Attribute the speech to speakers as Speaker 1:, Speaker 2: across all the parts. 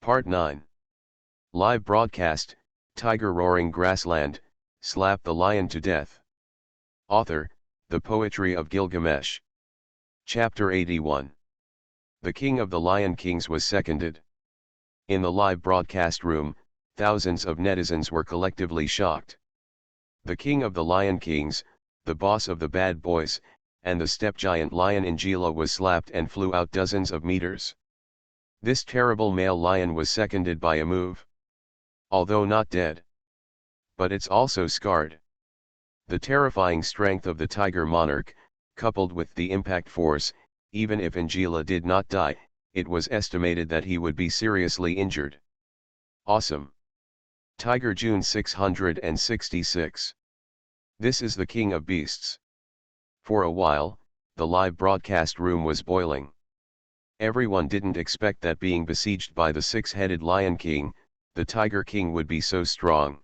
Speaker 1: Part 9. Live broadcast, Tiger Roaring Grassland, Slap the Lion to Death. Author, The Poetry of Gilgamesh. Chapter 81. The King of the Lion Kings was seconded. In the live broadcast room, thousands of netizens were collectively shocked. The King of the Lion Kings, the boss of the bad boys, and the steppe giant lion Ingela was slapped and flew out dozens of meters. This terrible male lion was seconded by a move. Although not dead. But it's also scarred. The terrifying strength of the tiger monarch, coupled with the impact force, even if Ingela did not die, it was estimated that he would be seriously injured. Awesome. Tiger June 666. This is the king of beasts. For a while, the live broadcast room was boiling. Everyone didn't expect that being besieged by the six-headed Lion King, the Tiger King would be so strong.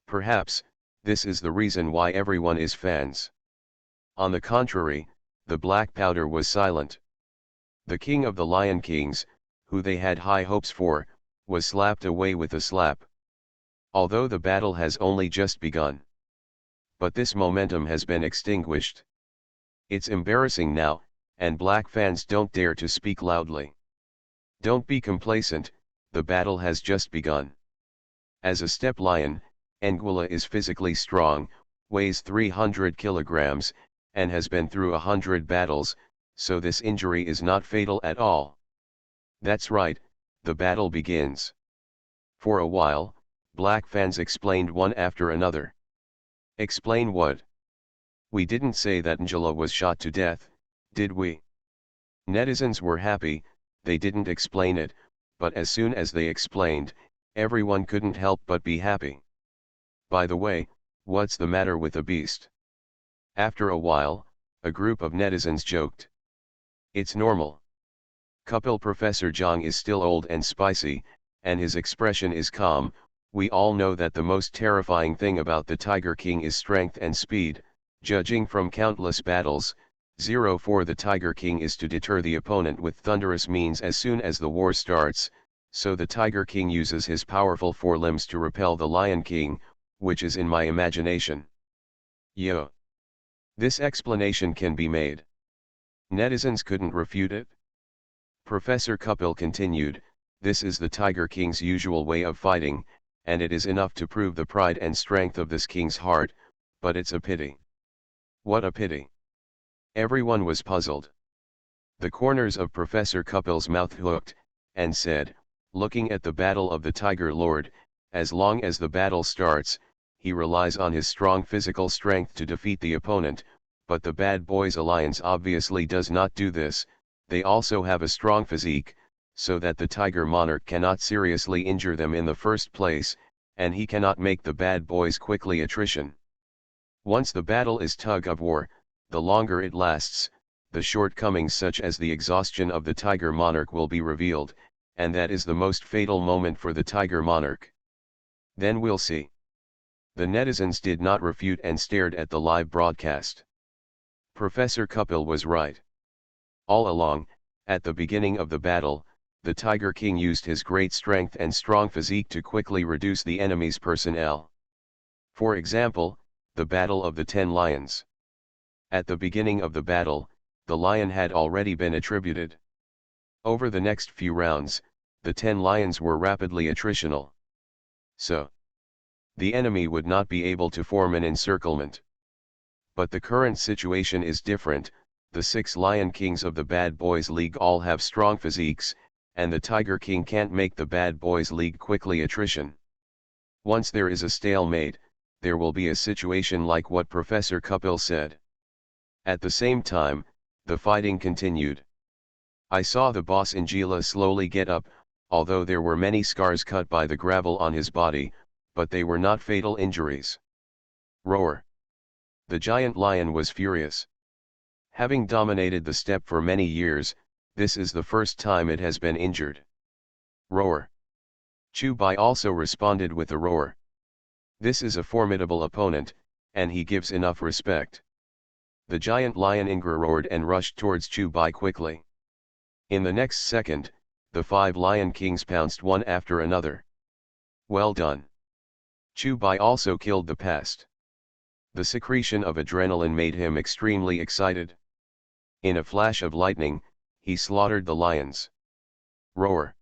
Speaker 1: Perhaps, this is the reason why everyone is fans. On the contrary, the black powder was silent. The King of the Lion Kings, who they had high hopes for, was slapped away with a slap. Although the battle has only just begun. But this momentum has been extinguished. It's embarrassing now, and black fans don't dare to speak loudly. Don't be complacent, the battle has just begun. As a steppe lion, Ingela is physically strong, weighs 300 kilograms, and has been through 100 battles, so this injury is not fatal at all. That's right, the battle begins. For a while, black fans explained one after another. Explain what? We didn't say that Ingela was shot to death, did we? Netizens were happy, they didn't explain it, but as soon as they explained, everyone couldn't help but be happy. By the way, what's the matter with the beast? After a while, a group of netizens joked. It's normal. Couple Professor Zhang is still old and spicy, and his expression is calm. We all know that the most terrifying thing about the Tiger King is strength and speed, judging from countless battles. 0 for the Tiger King is to deter the opponent with thunderous means as soon as the war starts, so the Tiger King uses his powerful forelimbs to repel the Lion King, which is in my imagination. Yo. This explanation can be made. Netizens couldn't refute it. Professor Kupil continued, this is the Tiger King's usual way of fighting, and it is enough to prove the pride and strength of this king's heart, but it's a pity. What a pity. Everyone was puzzled. The corners of Professor Kupil's mouth hooked, and said, looking at the battle of the Tiger Lord, as long as the battle starts, he relies on his strong physical strength to defeat the opponent, but the Bad Boys Alliance obviously does not do this. They also have a strong physique, so that the Tiger Monarch cannot seriously injure them in the first place, and he cannot make the Bad Boys quickly attrition. Once the battle is tug of war, the longer it lasts, the shortcomings such as the exhaustion of the Tiger Monarch will be revealed, and that is the most fatal moment for the Tiger Monarch. Then we'll see. The netizens did not refute and stared at the live broadcast. Professor Kupil was right. All along, at the beginning of the battle, the Tiger King used his great strength and strong physique to quickly reduce the enemy's personnel. For example, the Battle of the 10 Lions. At the beginning of the battle, the lion had already been attributed. Over the next few rounds, the 10 lions were rapidly attritional. So, the enemy would not be able to form an encirclement. But the current situation is different. The 6 Lion Kings of the Bad Boys League all have strong physiques, and the Tiger King can't make the Bad Boys League quickly attrition. Once there is a stalemate, there will be a situation like what Professor Kupil said. At the same time, the fighting continued. I saw the boss Ingela slowly get up, although there were many scars cut by the gravel on his body, but they were not fatal injuries. Roar. The giant lion was furious. Having dominated the steppe for many years, this is the first time it has been injured. Roar. Chu Bai also responded with a roar. This is a formidable opponent, and he gives enough respect. The giant lion Ingra roared and rushed towards Chu Bai quickly. In the next second, the 5 Lion Kings pounced one after another. Well done. Chu Bai also killed the pest. The secretion of adrenaline made him extremely excited. In a flash of lightning, he slaughtered the lions. Roar.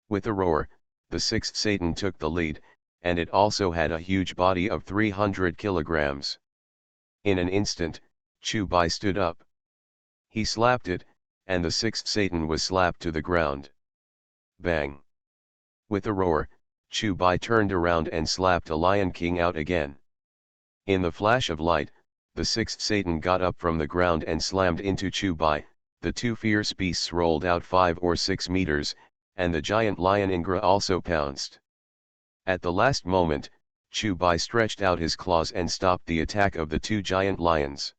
Speaker 1: With a roar, the sixth Satan took the lead, and it also had a huge body of 300 kilograms. In an instant, Chu Bai stood up. He slapped it, and the sixth Satan was slapped to the ground. Bang. With a roar, Chu Bai turned around and slapped a Lion King out again. In the flash of light, the sixth Satan got up from the ground and slammed into Chu Bai. The two fierce beasts rolled out 5 or 6 meters, and the giant lion Ingra also pounced. At the last moment, Chu Bai stretched out his claws and stopped the attack of the two giant lions.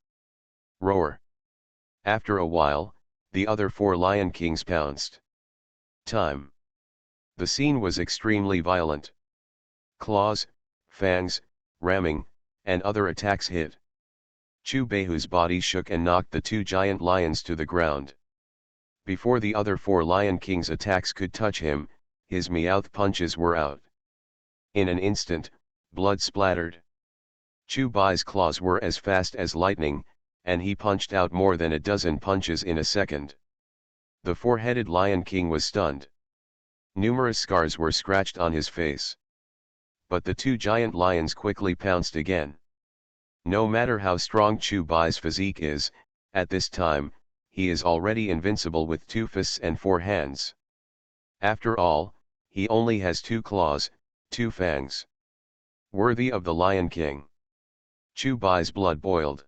Speaker 1: Roar. After a while, the other 4 Lion Kings pounced. Time. The scene was extremely violent. Claws, fangs, ramming, and other attacks hit. Chu Baihu's body shook and knocked the 2 giant lions to the ground. Before the other 4 Lion King's attacks could touch him, his meowth punches were out. In an instant, blood splattered. Chu Bai's claws were as fast as lightning, and he punched out more than a dozen punches in a second. The 4-headed Lion King was stunned. Numerous scars were scratched on his face. But the 2 giant lions quickly pounced again. No matter how strong Chu Bai's physique is, at this time, he is already invincible with 2 fists and 4 hands. After all, he only has 2 claws, 2 fangs. Worthy of the Lion King. Chu Bai's blood boiled.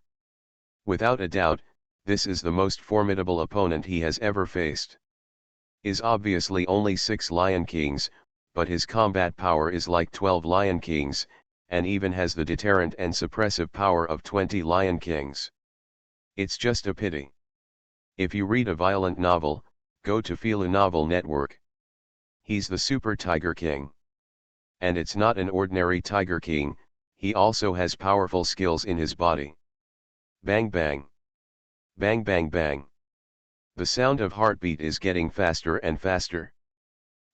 Speaker 1: Without a doubt, this is the most formidable opponent he has ever faced. Is obviously only 6 Lion Kings, but his combat power is like 12 Lion Kings, and even has the deterrent and suppressive power of 20 Lion Kings. It's just a pity. If you read a violent novel, go to Fila Novel Network. He's the Super Tiger King. And it's not an ordinary Tiger King, he also has powerful skills in his body. Bang bang. Bang bang bang. The sound of heartbeat is getting faster and faster.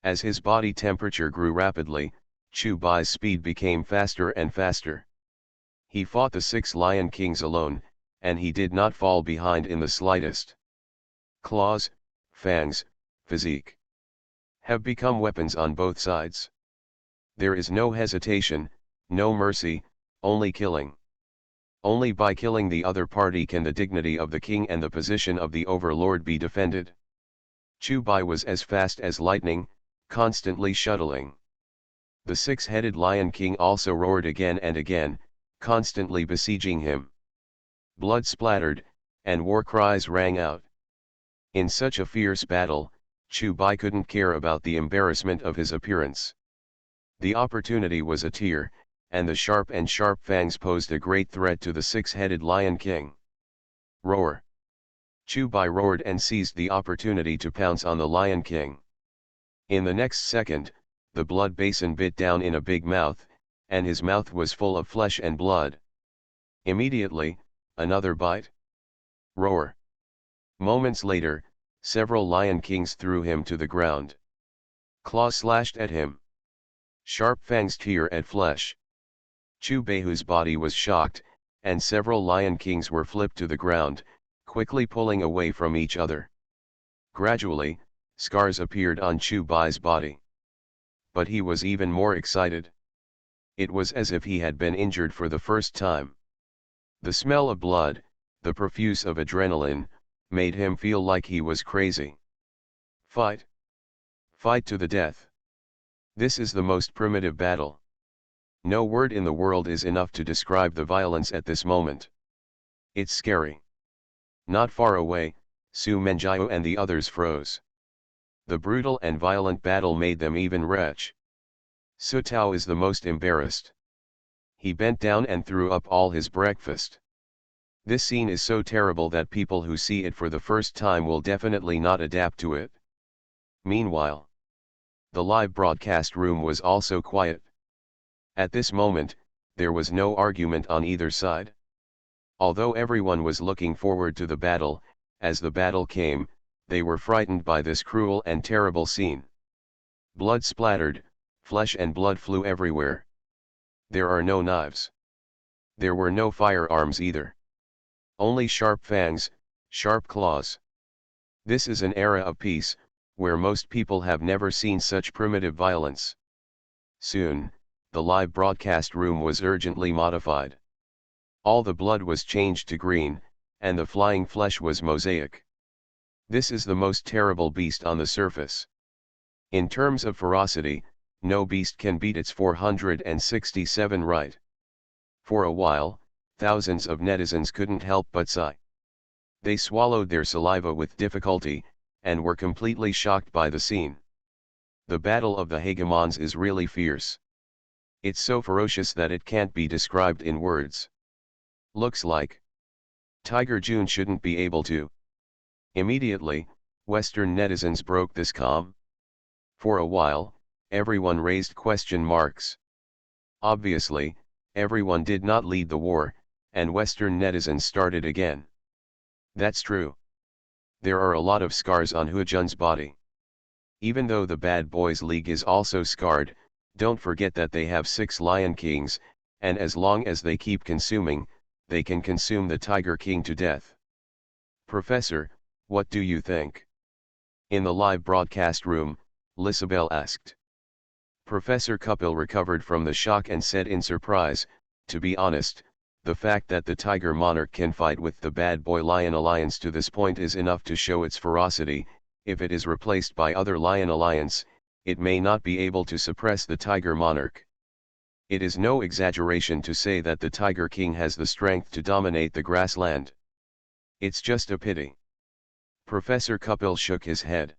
Speaker 1: As his body temperature grew rapidly, Chu Bai's speed became faster and faster. He fought the 6 Lion Kings alone, and he did not fall behind in the slightest. Claws, fangs, physique have become weapons on both sides. There is no hesitation, no mercy, only killing. Only by killing the other party can the dignity of the king and the position of the overlord be defended. Chu Bai was as fast as lightning, constantly shuttling. The 6-headed Lion King also roared again and again, constantly besieging him. Blood splattered, and war cries rang out. In such a fierce battle, Chu Bai couldn't care about the embarrassment of his appearance. The opportunity was a tear, and the sharp fangs posed a great threat to the 6-headed Lion King. Roar. Chu Bai roared and seized the opportunity to pounce on the Lion King. In the next second, the blood basin bit down in a big mouth, and his mouth was full of flesh and blood. Immediately, another bite. Roar. Moments later, several Lion Kings threw him to the ground. Claws slashed at him. Sharp fangs tear at flesh. Chu Baihu's body was shocked, and several Lion Kings were flipped to the ground, quickly pulling away from each other. Gradually, scars appeared on Chu Bai's body. But he was even more excited. It was as if he had been injured for the first time. The smell of blood, the profuse of adrenaline, made him feel like he was crazy. Fight. Fight to the death. This is the most primitive battle. No word in the world is enough to describe the violence at this moment. It's scary. Not far away, Su Menjiao and the others froze. The brutal and violent battle made them even retch. Su Tao is the most embarrassed. He bent down and threw up all his breakfast. This scene is so terrible that people who see it for the first time will definitely not adapt to it. Meanwhile, the live broadcast room was also quiet. At this moment, there was no argument on either side. Although everyone was looking forward to the battle, as the battle came, they were frightened by this cruel and terrible scene. Blood splattered, flesh and blood flew everywhere. There are no knives. There were no firearms either. Only sharp fangs, sharp claws. This is an era of peace, where most people have never seen such primitive violence. Soon, the live broadcast room was urgently modified. All the blood was changed to green, and the flying flesh was mosaic. This is the most terrible beast on the surface. In terms of ferocity, no beast can beat its 467 right. For a while, thousands of netizens couldn't help but sigh. They swallowed their saliva with difficulty, and were completely shocked by the scene. The battle of the hegemons is really fierce. It's so ferocious that it can't be described in words. Looks like Tiger June shouldn't be able to. Immediately, Western netizens broke this calm. For a while, everyone raised question marks. Obviously, everyone did not lead the war, and Western netizens started again. That's true. There are a lot of scars on Hujun's body. Even though the Bad Boys League is also scarred, don't forget that they have 6 Lion Kings, and as long as they keep consuming, they can consume the Tiger King to death. Professor, what do you think? In the live broadcast room, Lisabelle asked. Professor Kupil recovered from the shock and said in surprise, to be honest, the fact that the Tiger Monarch can fight with the Bad Boy Lion Alliance to this point is enough to show its ferocity. If it is replaced by other Lion Alliance, it may not be able to suppress the Tiger Monarch. It is no exaggeration to say that the Tiger King has the strength to dominate the grassland. It's just a pity. Professor Kupil shook his head.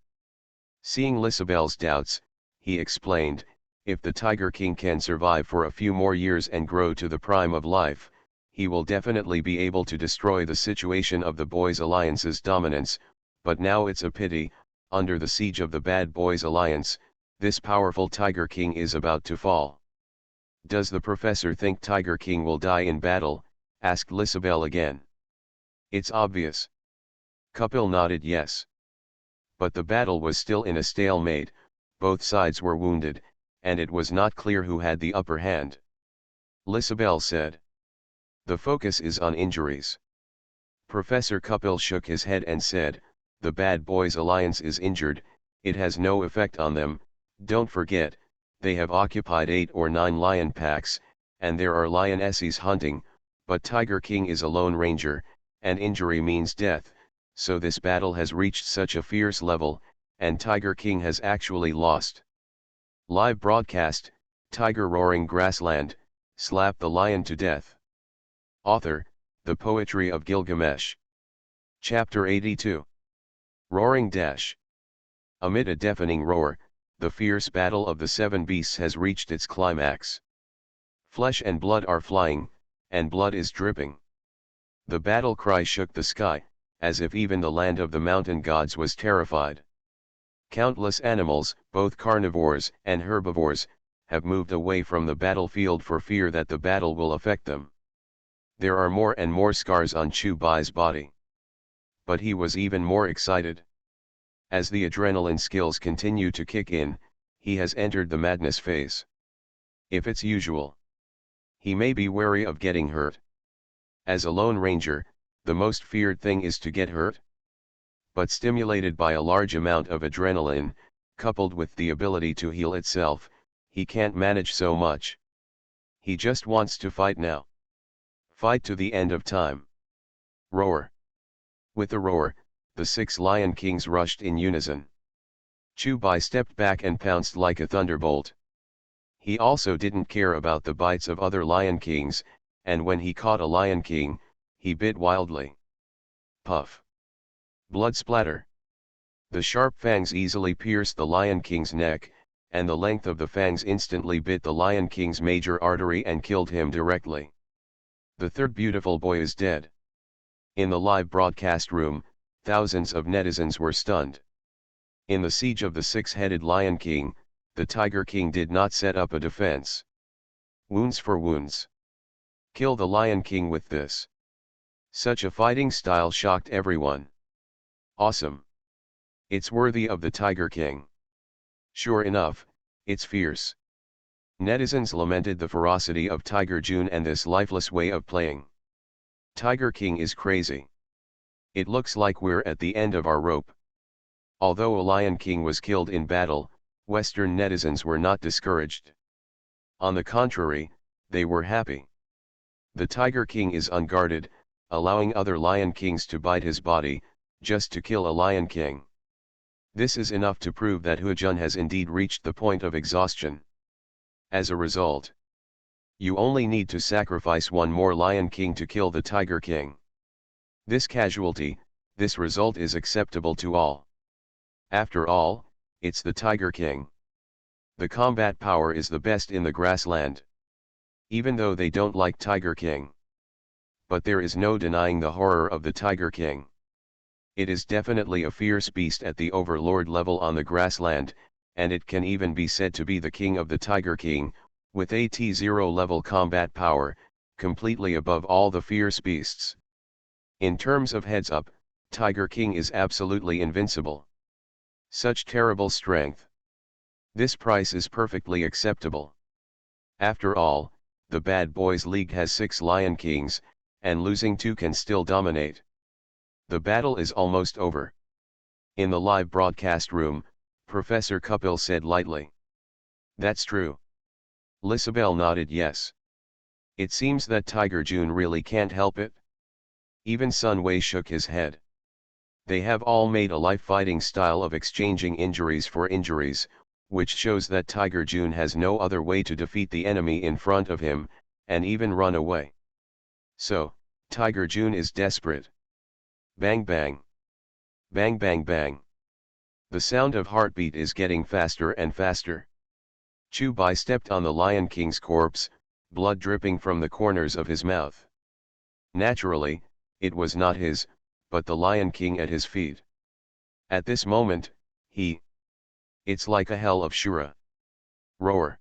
Speaker 1: Seeing Lisabelle's doubts, he explained, if the Tiger King can survive for a few more years and grow to the prime of life, he will definitely be able to destroy the situation of the Boys Alliance's dominance, but now it's a pity, under the siege of the Bad Boys Alliance, this powerful Tiger King is about to fall. Does the professor think Tiger King will die in battle? Asked Lisabelle again. It's obvious. Kupil nodded yes. But the battle was still in a stalemate, both sides were wounded, and it was not clear who had the upper hand. Lisabelle said. The focus is on injuries. Professor Kupil shook his head and said, the Bad Boys Alliance is injured, it has no effect on them, don't forget, they have occupied 8 or 9 lion packs, and there are lionesses hunting, but Tiger King is a lone ranger, and injury means death. So this battle has reached such a fierce level, and Tiger King has actually lost. Live broadcast, Tiger Roaring Grassland, slap the lion to death. Author, The Poetry of Gilgamesh. Chapter 82. Roaring Dash. Amid a deafening roar, the fierce battle of the 7 beasts has reached its climax. Flesh and blood are flying, and blood is dripping. The battle cry shook the sky, as if even the land of the mountain gods was terrified. Countless animals, both carnivores and herbivores, have moved away from the battlefield for fear that the battle will affect them. There are more and more scars on Chu Bai's body. But he was even more excited. As the adrenaline skills continue to kick in, he has entered the madness phase. If it's usual, he may be wary of getting hurt. As a lone ranger, the most feared thing is to get hurt. But stimulated by a large amount of adrenaline, coupled with the ability to heal itself, he can't manage so much. He just wants to fight now. Fight to the end of time. Roar. With a roar, the 6 Lion Kings rushed in unison. Chu Bai stepped back and pounced like a thunderbolt. He also didn't care about the bites of other Lion Kings, and when he caught a Lion King, he bit wildly. Puff. Blood splatter. The sharp fangs easily pierced the Lion King's neck, and the length of the fangs instantly bit the Lion King's major artery and killed him directly. The third beautiful boy is dead. In the live broadcast room, thousands of netizens were stunned. In the siege of the 6-headed Lion King, the Tiger King did not set up a defense. Wounds for wounds. Kill the Lion King with this. Such a fighting style shocked everyone. Awesome. It's worthy of the Tiger King. Sure enough, it's fierce. Netizens lamented the ferocity of Tiger June and this lifeless way of playing. Tiger King is crazy. It looks like we're at the end of our rope. Although a Lion King was killed in battle, Western netizens were not discouraged. On the contrary, they were happy. The Tiger King is unguarded, allowing other Lion Kings to bite his body, just to kill a Lion King. This is enough to prove that Hujun has indeed reached the point of exhaustion. As a result, you only need to sacrifice one more Lion King to kill the Tiger King. This result is acceptable to all. After all, it's the Tiger King. The combat power is the best in the grassland. Even though they don't like Tiger King. But there is no denying the horror of the Tiger King. It is definitely a fierce beast at the overlord level on the grassland, and it can even be said to be the king of the Tiger King, with AT0 level combat power, completely above all the fierce beasts. In terms of heads up, Tiger King is absolutely invincible. Such terrible strength. This price is perfectly acceptable. After all, the Bad Boys League has 6 Lion Kings, and losing 2 can still dominate. The battle is almost over. In the live broadcast room, Professor Kupil said lightly. That's true. Lisabelle nodded yes. It seems that Tiger June really can't help it. Even Sun Wei shook his head. They have all made a life-fighting style of exchanging injuries for injuries, which shows that Tiger June has no other way to defeat the enemy in front of him, and even run away. So, Tiger June is desperate. Bang bang. Bang bang bang. The sound of heartbeat is getting faster and faster. Chu Bai stepped on the Lion King's corpse, blood dripping from the corners of his mouth. Naturally, it was not his, but the Lion King at his feet. At this moment, it's like a hell of Shura. Roar.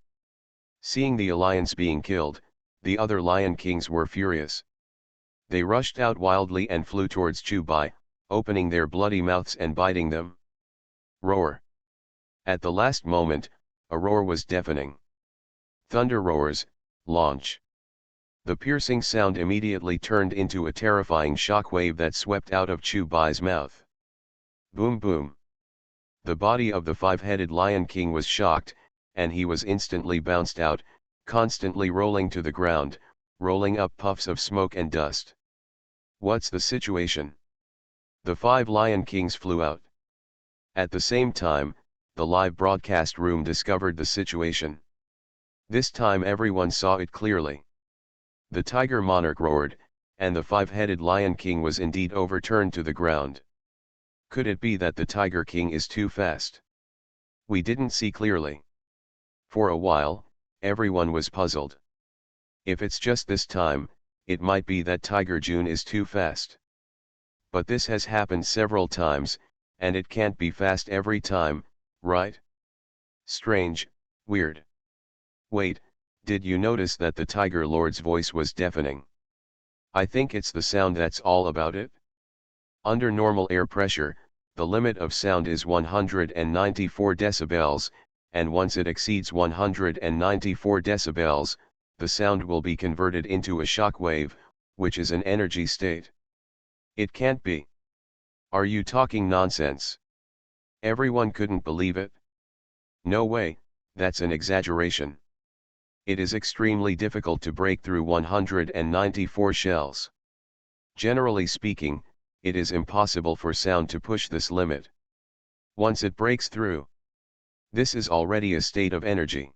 Speaker 1: Seeing the alliance being killed, the other Lion Kings were furious. They rushed out wildly and flew towards Chu Bai, opening their bloody mouths and biting them. Roar. At the last moment, a roar was deafening. Thunder roars, launch. The piercing sound immediately turned into a terrifying shockwave that swept out of Chu Bai's mouth. Boom boom. The body of the 5-headed Lion King was shocked, and he was instantly bounced out, constantly rolling to the ground, rolling up puffs of smoke and dust. What's the situation? The 5 Lion Kings flew out. At the same time, the live broadcast room discovered the situation. This time everyone saw it clearly. The tiger monarch roared, and the 5-headed Lion King was indeed overturned to the ground. Could it be that the Tiger King is too fast? We didn't see clearly. For a while, everyone was puzzled. If it's just this time, it might be that Tiger June is too fast. But this has happened several times, and it can't be fast every time, right? Strange, weird. Wait, did you notice that the Tiger Lord's voice was deafening? I think it's the sound that's all about it. Under normal air pressure, the limit of sound is 194 decibels, and once it exceeds 194 decibels, the sound will be converted into a shock wave, which is an energy state. It can't be. Are you talking nonsense? Everyone couldn't believe it. No way, that's an exaggeration. It is extremely difficult to break through 194 shells. Generally speaking, it is impossible for sound to push this limit. Once it breaks through, this is already a state of energy.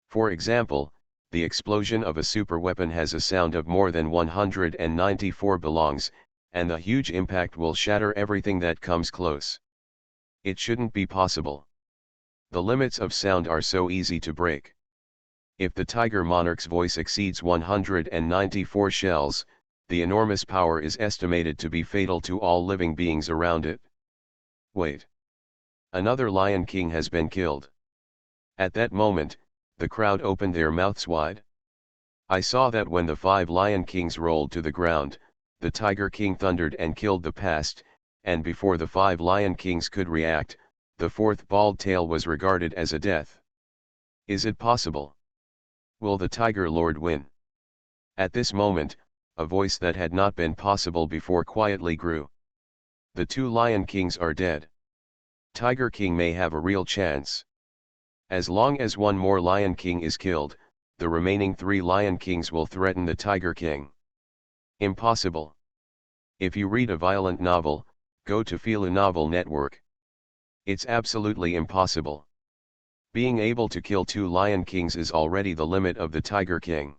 Speaker 1: For example, the explosion of a superweapon has a sound of more than 194 belongs, and the huge impact will shatter everything that comes close. It shouldn't be possible. The limits of sound are so easy to break. If the Tiger Monarch's voice exceeds 194 shells, the enormous power is estimated to be fatal to all living beings around it. Wait. Another Lion King has been killed. At that moment, the crowd opened their mouths wide. I saw that when the 5 Lion Kings rolled to the ground, the Tiger King thundered and killed the past, and before the 5 Lion Kings could react, the fourth bald tail was regarded as a death. Is it possible? Will the Tiger Lord win? At this moment, a voice that had not been possible before quietly grew. The 2 Lion Kings are dead. Tiger King may have a real chance. As long as one more Lion King is killed, the remaining 3 Lion Kings will threaten the Tiger King. Impossible. If you read a violent novel, go to Phila Novel Network. It's absolutely impossible. Being able to kill 2 Lion Kings is already the limit of the Tiger King.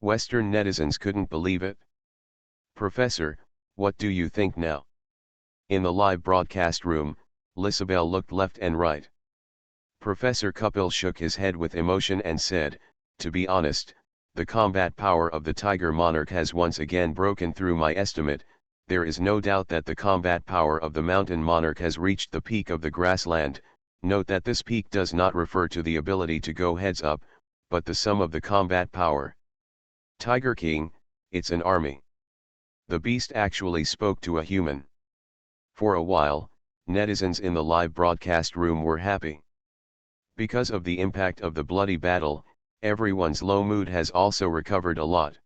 Speaker 1: Western netizens couldn't believe it. Professor, what do you think now? In the live broadcast room, Lisabelle looked left and right. Professor Kupil shook his head with emotion and said, to be honest, the combat power of the Tiger Monarch has once again broken through my estimate. There is no doubt that the combat power of the Mountain Monarch has reached the peak of the grassland. Note that this peak does not refer to the ability to go heads up, but the sum of the combat power. Tiger King, it's an army. The beast actually spoke to a human. For a while, netizens in the live broadcast room were happy. Because of the impact of the bloody battle, everyone's low mood has also recovered a lot.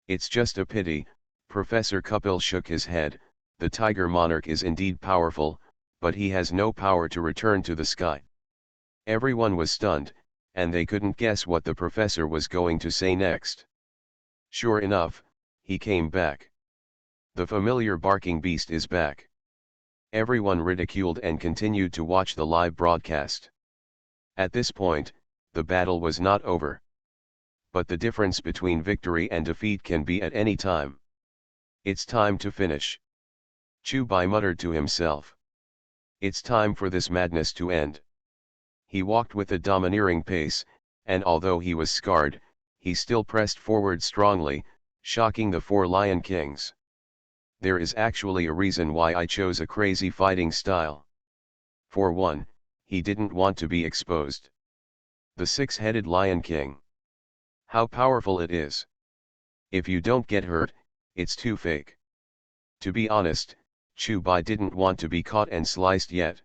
Speaker 1: It's just a pity, Professor Kupil shook his head, the Tiger Monarch is indeed powerful, but he has no power to return to the sky. Everyone was stunned, and they couldn't guess what the professor was going to say next. Sure enough, he came back. The familiar barking beast is back. Everyone ridiculed and continued to watch the live broadcast. At this point, the battle was not over. But the difference between victory and defeat can be at any time. It's time to finish. Chubai muttered to himself. It's time for this madness to end. He walked with a domineering pace, and although he was scarred, he still pressed forward strongly, shocking the 4 Lion Kings. There is actually a reason why I chose a crazy fighting style. For one, he didn't want to be exposed. The 6-headed Lion King. How powerful it is. If you don't get hurt, it's too fake. To be honest, Chubai didn't want to be caught and sliced yet.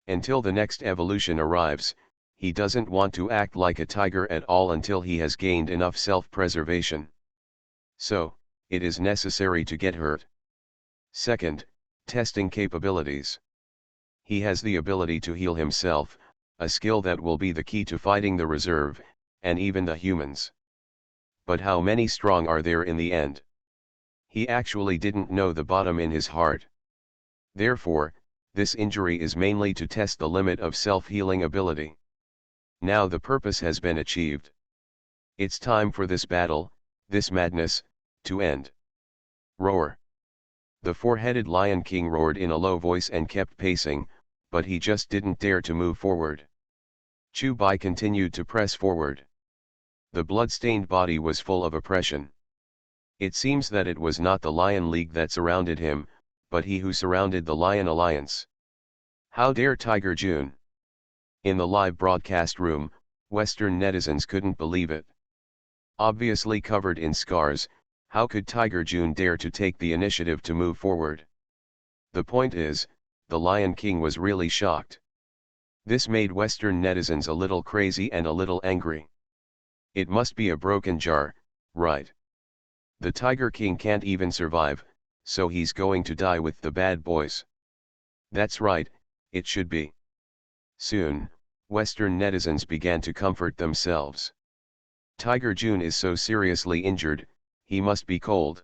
Speaker 1: Until the next evolution arrives, he doesn't want to act like a tiger at all until he has gained enough self-preservation. So, it is necessary to get hurt. Second, testing capabilities. He has the ability to heal himself, a skill that will be the key to fighting the reserve, and even the humans. But how many strong are there in the end? He actually didn't know the bottom in his heart. Therefore, this injury is mainly to test the limit of self-healing ability. Now the purpose has been achieved. It's time for this battle, this madness, to end. Roar. The 4-headed Lion King roared in a low voice and kept pacing, but he just didn't dare to move forward. Chubai continued to press forward. The blood-stained body was full of oppression. It seems that it was not the Lion League that surrounded him, but he who surrounded the Lion Alliance. How dare Tiger June? In the live broadcast room, Western netizens couldn't believe it. Obviously covered in scars, how could Tiger June dare to take the initiative to move forward? The point is, the Lion King was really shocked. This made Western netizens a little crazy and a little angry. It must be a broken jar, right? The Tiger King can't even survive, so he's going to die with the bad boys. That's right, it should be. Soon, Western netizens began to comfort themselves. Tiger June is so seriously injured, he must be cold.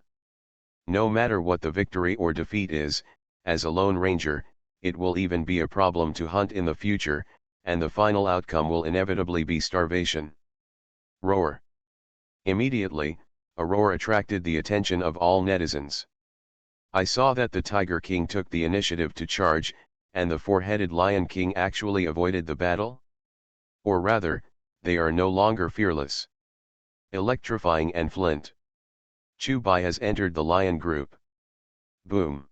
Speaker 1: No matter what the victory or defeat is, as a lone ranger, it will even be a problem to hunt in the future, and the final outcome will inevitably be starvation. Roar. Immediately, a roar attracted the attention of all netizens. I saw that the Tiger King took the initiative to charge, and the 4-headed Lion King actually avoided the battle? Or rather, they are no longer fearless. Electrifying and Flint. Chubai has entered the lion group. Boom.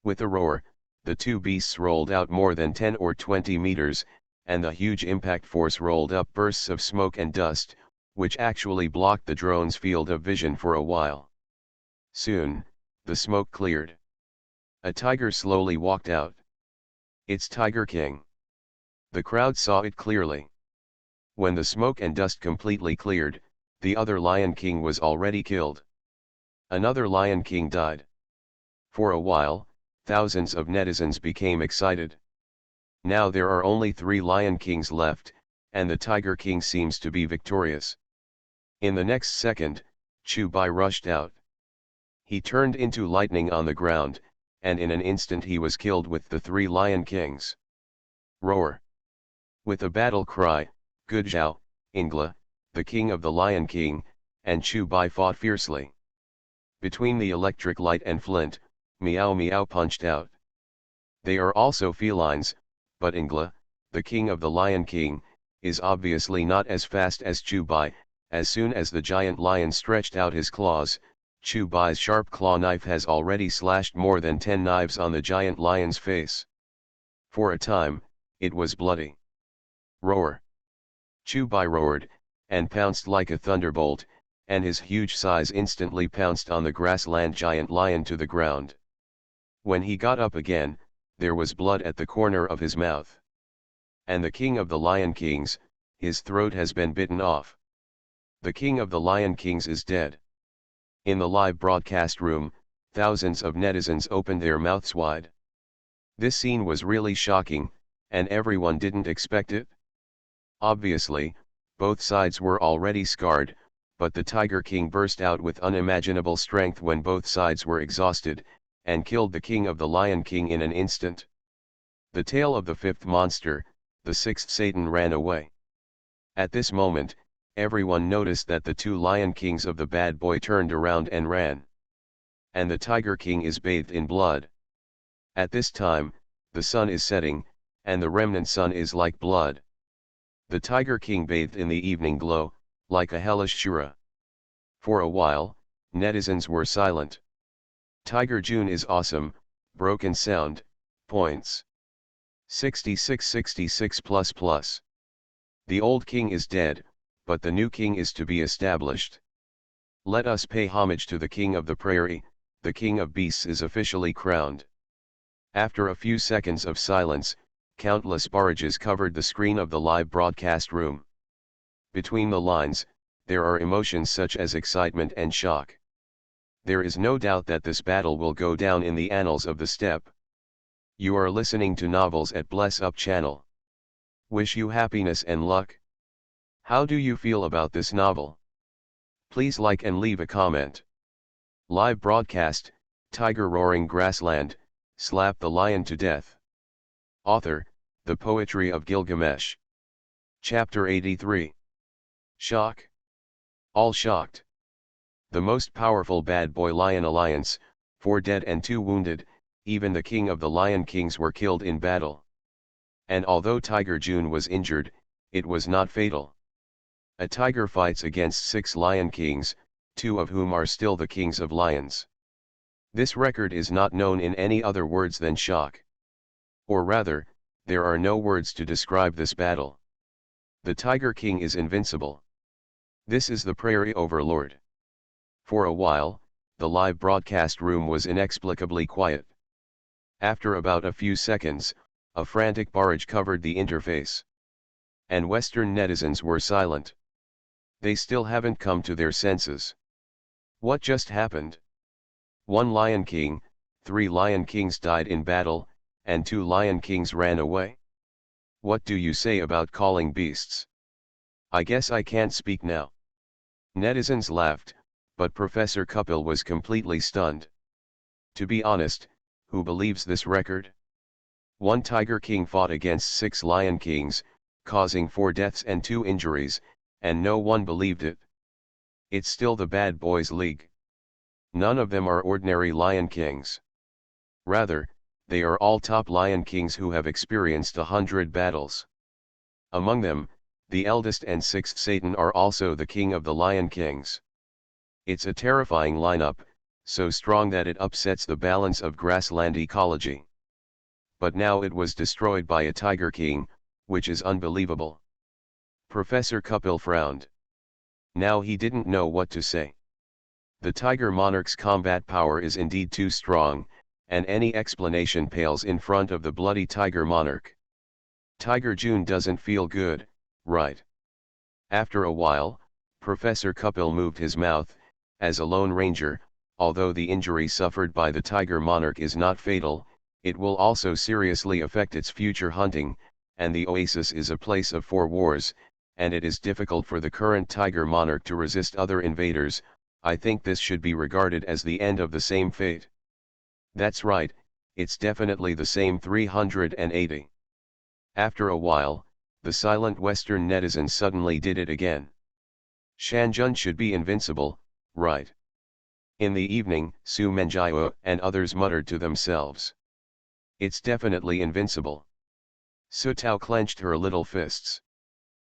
Speaker 1: With a roar, the 2 beasts rolled out more than 10 or 20 meters, and the huge impact force rolled up bursts of smoke and dust, which actually blocked the drone's field of vision for a while. Soon, the smoke cleared. A tiger slowly walked out. It's Tiger King. The crowd saw it clearly. When the smoke and dust completely cleared, the other Lion King was already killed. Another Lion King died. For a while, thousands of netizens became excited. Now there are only 3 Lion Kings left, and the Tiger King seems to be victorious. In the next second, Chu-Bai rushed out. He turned into lightning on the ground, and in an instant he was killed with the 3 Lion Kings. Roar! With a battle cry, Guzhou, Ingla, the king of the Lion King, and Chu-Bai fought fiercely. Between the electric light and flint, Meow Meow punched out. They are also felines, but Ingla, the king of the Lion King, is obviously not as fast as Chu-Bai. As soon as the giant lion stretched out his claws, Chu-Bai's sharp claw knife has already slashed more than 10 knives on the giant lion's face. For a time, it was bloody. Roar! Chu-Bai roared, and pounced like a thunderbolt, and his huge size instantly pounced on the grassland giant lion to the ground. When he got up again, there was blood at the corner of his mouth. And the king of the Lion Kings, his throat has been bitten off. The king of the Lion Kings is dead. In the live broadcast room, thousands of netizens opened their mouths wide. This scene was really shocking, and everyone didn't expect it. Obviously, both sides were already scarred, but the Tiger King burst out with unimaginable strength when both sides were exhausted, and killed the king of the Lion King in an instant. The tail of the 5th monster, the 6th Satan, ran away. At this moment, everyone noticed that the 2 Lion Kings of the bad boy turned around and ran. And the Tiger King is bathed in blood. At this time, the sun is setting, and the remnant sun is like blood. The Tiger King bathed in the evening glow, like a hellish Shura. For a while, netizens were silent. Tiger June is awesome, broken sound, points. 66++. The old king is dead, but the new king is to be established. Let us pay homage to the king of the prairie, the king of beasts is officially crowned. After a few seconds of silence, countless barrages covered the screen of the live broadcast room. Between the lines, there are emotions such as excitement and shock. There is no doubt that this battle will go down in the annals of the steppe. You are listening to Novels at Bless Up channel. Wish you happiness and luck. How do you feel about this novel? Please like and leave a comment. Live broadcast, Tiger Roaring Grassland, Slap the Lion to Death. Author, The Poetry of Gilgamesh. Chapter 83. Shock. All shocked. The most powerful bad boy lion alliance, 4 dead and 2 wounded, even the king of the Lion Kings were killed in battle. And although Tiger June was injured, it was not fatal. A tiger fights against 6 Lion Kings, 2 of whom are still the kings of lions. This record is not known in any other words than shock. Or rather, there are no words to describe this battle. The Tiger King is invincible. This is the Prairie Overlord. For a while, the live broadcast room was inexplicably quiet. After about a few seconds, a frantic barrage covered the interface. And Western netizens were silent. They still haven't come to their senses. What just happened? 1 Lion King, 3 Lion Kings died in battle, and 2 Lion Kings ran away? What do you say about calling beasts? I guess I can't speak now. Netizens laughed, but Professor Kapil was completely stunned. To be honest, who believes this record? 1 Tiger King fought against 6 Lion Kings, causing 4 deaths and 2 injuries, and no one believed it. It's still the Bad Boys League. None of them are ordinary Lion Kings. Rather, they are all top Lion Kings who have experienced 100 battles. Among them, the eldest and 6th Satan are also the king of the Lion Kings. It's a terrifying lineup, so strong that it upsets the balance of grassland ecology. But now it was destroyed by a Tiger King, which is unbelievable. Professor Kapil frowned. Now he didn't know what to say. The Tiger Monarch's combat power is indeed too strong, and any explanation pales in front of the bloody tiger monarch. Tiger June doesn't feel good, right? After a while, Professor Kupil moved his mouth. As a lone ranger, although the injury suffered by the tiger monarch is not fatal, it will also seriously affect its future hunting, and the oasis is a place of 4 wars, and it is difficult for the current tiger monarch to resist other invaders. I think this should be regarded as the end of the same fate. That's right, it's definitely the same 380. After a while, the silent Western netizens suddenly did it again. Shanjun should be invincible, right? In the evening, Su Menjiao and others muttered to themselves. It's definitely invincible. Su Tao clenched her little fists.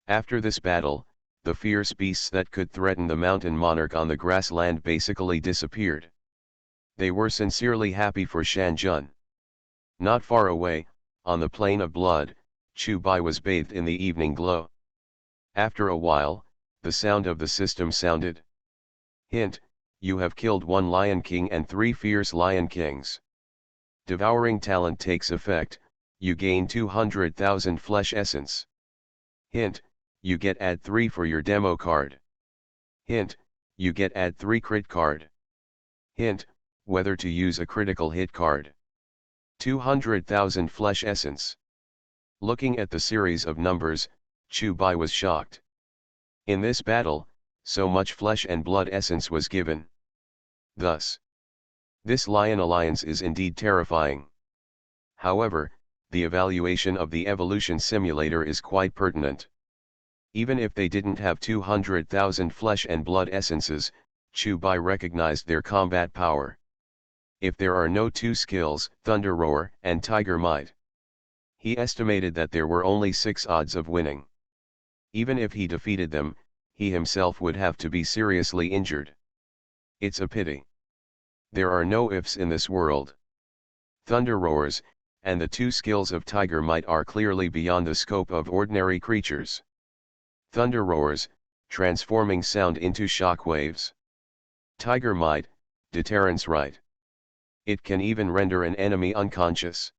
Speaker 1: After this battle, the fierce beasts that could threaten the mountain monarch on the grassland basically disappeared. They were sincerely happy for Shanjun. Not far away, on the plain of blood, Chu Bai was bathed in the evening glow. After a while, the sound of the system sounded. Hint, you have killed 1 Lion King and 3 fierce Lion Kings. Devouring talent takes effect, you gain 200,000 flesh essence. Hint, you get add 3 for your demo card. Hint, you get add 3 crit card. Hint, whether to use a critical hit card. 200,000 flesh essence. Looking at the series of numbers, Chu Bai was shocked. In this battle, so much flesh and blood essence was given. Thus, this Lion Alliance is indeed terrifying. However, the evaluation of the evolution simulator is quite pertinent. Even if they didn't have 200,000 flesh and blood essences, Chu Bai recognized their combat power. If there are no 2 skills, Thunder Roar and Tiger Might, he estimated that there were only 6 odds of winning. Even if he defeated them, he himself would have to be seriously injured. It's a pity. There are no ifs in this world. Thunder Roars, and the 2 skills of Tiger Might are clearly beyond the scope of ordinary creatures. Thunder Roars, transforming sound into shock waves. Tiger Might, deterrence right. It can even render an enemy unconscious.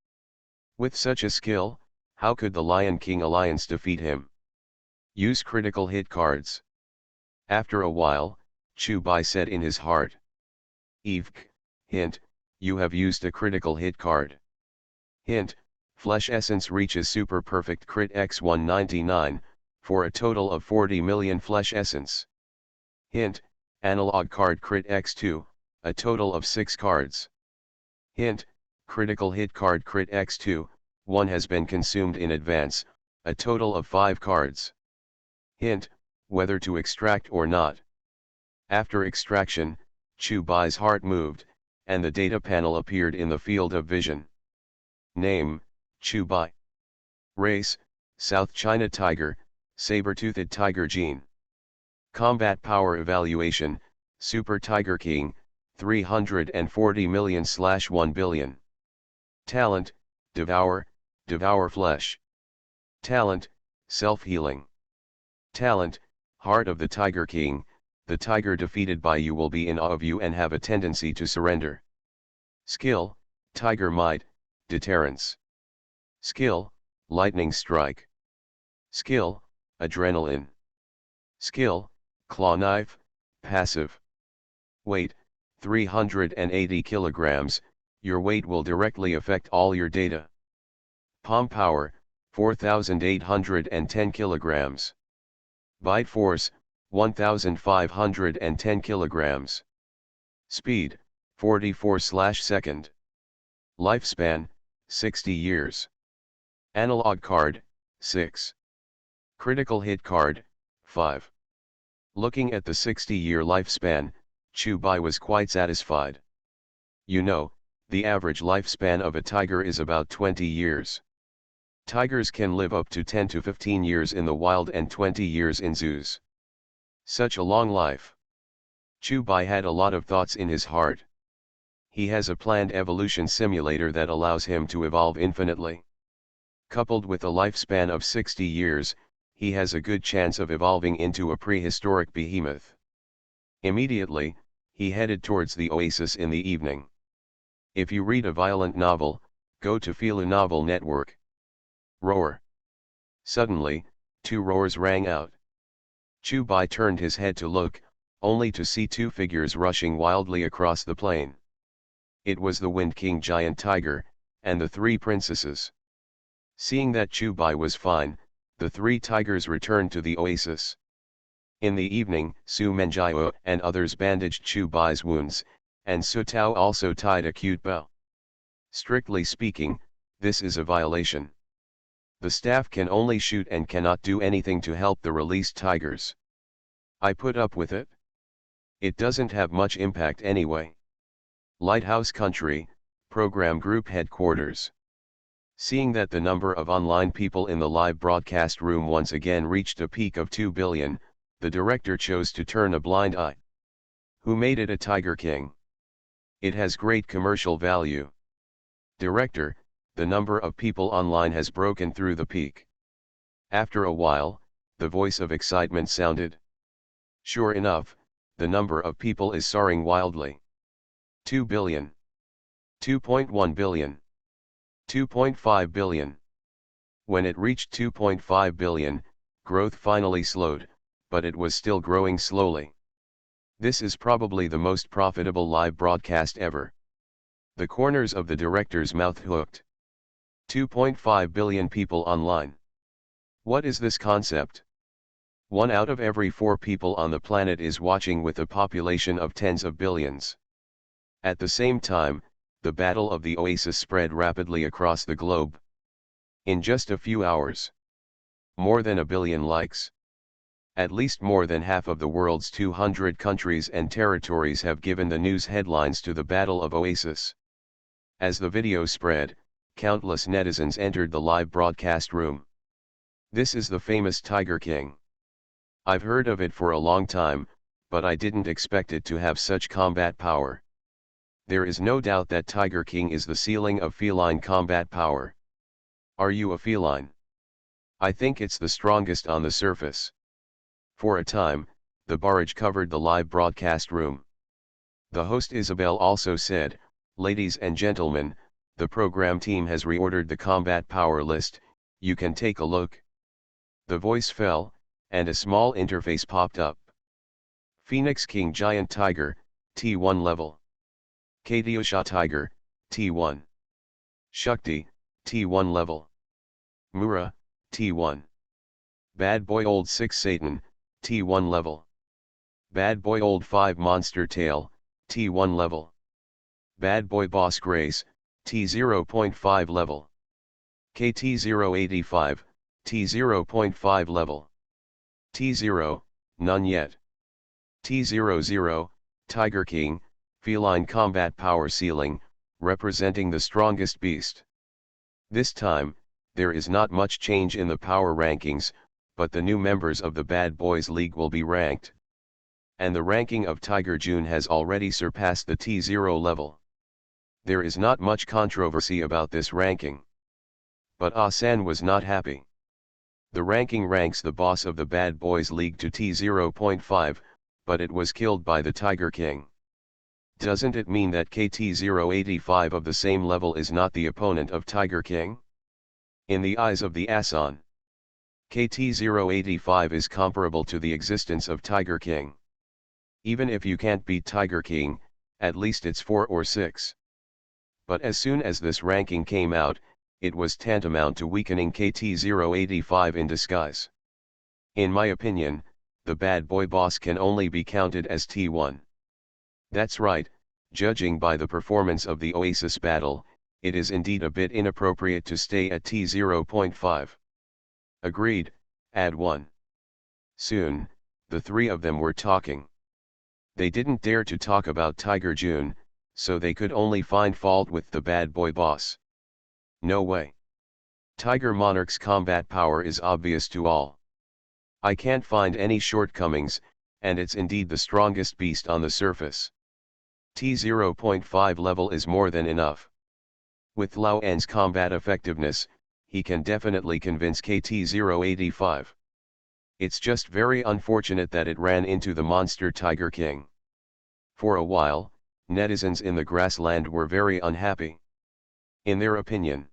Speaker 1: With such a skill, how could the Lion King Alliance defeat him? Use critical hit cards. After a while, Chu Bai said in his heart. Evk, hint, you have used a critical hit card. Hint, flesh essence reaches super perfect crit x 199, for a total of 40 million flesh essence. Hint, analog card crit x2, a total of 6 cards. Hint, critical hit card crit x2, 1 has been consumed in advance, a total of 5 cards. Hint, whether to extract or not. After extraction, Chu Bai's heart moved, and the data panel appeared in the field of vision. Name, Chu Bai. Race, South China Tiger, Saber-toothed Tiger Gene. Combat Power Evaluation, Super Tiger King, 340 million/1 billion. Talent, Devour, Devour Flesh. Talent, Self-Healing. Talent, Heart of the Tiger King, the tiger defeated by you will be in awe of you and have a tendency to surrender. Skill, Tiger Might, Deterrence. Skill, Lightning Strike. Skill, Adrenaline. Skill, Claw Knife, Passive. Weight, 380 kilograms, your weight will directly affect all your data. Palm Power, 4,810 kilograms. Bite Force, 1,510 kilograms. Speed, 44/second. Lifespan, 60 years. Analog card, 6. Critical hit card, 5. Looking at the 60-year lifespan, Chu Bai was quite satisfied. You know, the average lifespan of a tiger is about 20 years. Tigers can live up to 10 to 15 years in the wild and 20 years in zoos. Such a long life. Chu Bai had a lot of thoughts in his heart. He has a planned evolution simulator that allows him to evolve infinitely. Coupled with a lifespan of 60 years, he has a good chance of evolving into a prehistoric behemoth. Immediately, he headed towards the oasis in the evening. If you read a violent novel, go to Feel a Novel Network. Roar. Suddenly, two roars rang out. Chu Bai turned his head to look, only to see two figures rushing wildly across the plain. It was the Wind King giant tiger, and the three princesses. Seeing that Chu Bai was fine, the three tigers returned to the oasis. In the evening, Su Menjiao and others bandaged Chu Bai's wounds, and Su Tao also tied a cute bow. Strictly speaking, this is a violation. The staff can only shoot and cannot do anything to help the released tigers. I put up with it. It doesn't have much impact anyway. Lighthouse Country, Program Group Headquarters. Seeing that the number of online people in the live broadcast room once again reached a peak of 2 billion, the director chose to turn a blind eye. Who made it a Tiger King? It has great commercial value. Director, the number of people online has broken through the peak. After a while, the voice of excitement sounded. Sure enough, the number of people is soaring wildly. 2 billion. 2.1 billion. 2.5 billion. When it reached 2.5 billion, growth finally slowed, but it was still growing slowly. This is probably the most profitable live broadcast ever. The corners of the director's mouth hooked. 2.5 billion people online. What is this concept? 1 out of every 4 people on the planet is watching with a population of tens of billions. At the same time, the Battle of the Oasis spread rapidly across the globe. In just a few hours, more than 1 billion likes. At least more than half of the world's 200 countries and territories have given the news headlines to the Battle of Oasis. As the video spread, countless netizens entered the live broadcast room. This is the famous Tiger King. I've heard of it for a long time, but I didn't expect it to have such combat power. There is no doubt that Tiger King is the ceiling of feline combat power. Are you a feline? I think it's the strongest on the surface. For a time, the barrage covered the live broadcast room. The host Isabel also said, "Ladies and gentlemen, the program team has reordered the combat power list, you can take a look." The voice fell, and a small interface popped up. Phoenix King Giant Tiger, T1 level. Katyusha Tiger, T1. Shakti, T1 level. Mura, T1. Bad Boy Old 6 Satan, T1 level. Bad Boy Old 5 Monster Tail, T1 level. Bad Boy Boss Grace, T0.5 level. KT085, T0.5 level. T0, none yet. T00, Tiger King, feline combat power ceiling, representing the strongest beast. This time, there is not much change in the power rankings, but the new members of the Bad Boys League will be ranked. And the ranking of Tiger June has already surpassed the T0 level. There is not much controversy about this ranking. But Ah-san was not happy. The ranking ranks the boss of the Bad Boys League to T0.5, but it was killed by the Tiger King. Doesn't it mean that KT085 of the same level is not the opponent of Tiger King? In the eyes of the Ah-san, KT085 is comparable to the existence of Tiger King. Even if you can't beat Tiger King, at least it's 4 or 6. But as soon as this ranking came out, it was tantamount to weakening KT085 in disguise. In my opinion, the bad boy boss can only be counted as T1. That's right, judging by the performance of the Oasis battle, it is indeed a bit inappropriate to stay at T0.5. Agreed, add 1. Soon, the three of them were talking. They didn't dare to talk about Tiger June, so they could only find fault with the bad boy boss. No way. Tiger Monarch's combat power is obvious to all. I can't find any shortcomings, and it's indeed the strongest beast on the surface. T0.5 level is more than enough. With Lao En's combat effectiveness, he can definitely convince KT085. It's just very unfortunate that it ran into the monster Tiger King. For a while, netizens in the grassland were very unhappy. In their opinion,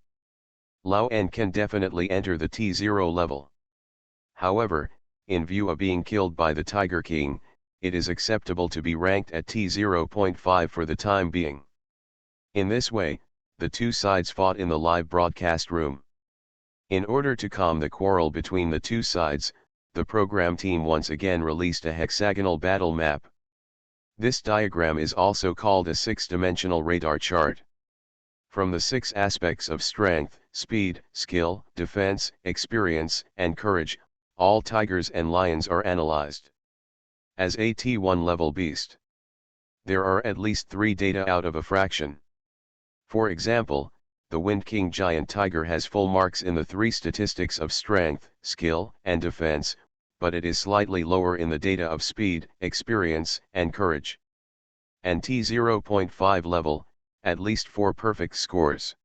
Speaker 1: Lao N can definitely enter the T0 level. However, in view of being killed by the Tiger King, it is acceptable to be ranked at T0.5 for the time being. In this way, the two sides fought in the live broadcast room. In order to calm the quarrel between the two sides, the program team once again released a hexagonal battle map. This diagram is also called a six-dimensional radar chart. From the six aspects of strength, speed, skill, defense, experience, and courage, all tigers and lions are analyzed. As a T1 level beast, there are at least 3 data out of a fraction. For example, the Wind King giant tiger has full marks in the 3 statistics of strength, skill, and defense, but it is slightly lower in the data of speed, experience, and courage. And T0.5 level, at least 4 perfect scores.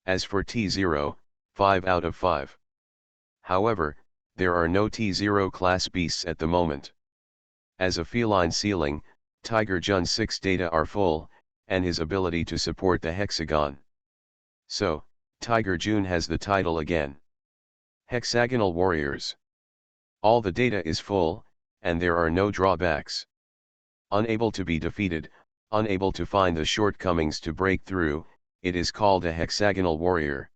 Speaker 1: As for T0, 5 out of 5. However, there are no T0 class beasts at the moment. As a feline ceiling, Tiger Jun's 6 data are full, and his ability to support the hexagon. So, Tiger Jun has the title again. Hexagonal Warriors. All the data is full, and there are no drawbacks. Unable to be defeated, unable to find the shortcomings to break through, it is called a hexagonal warrior.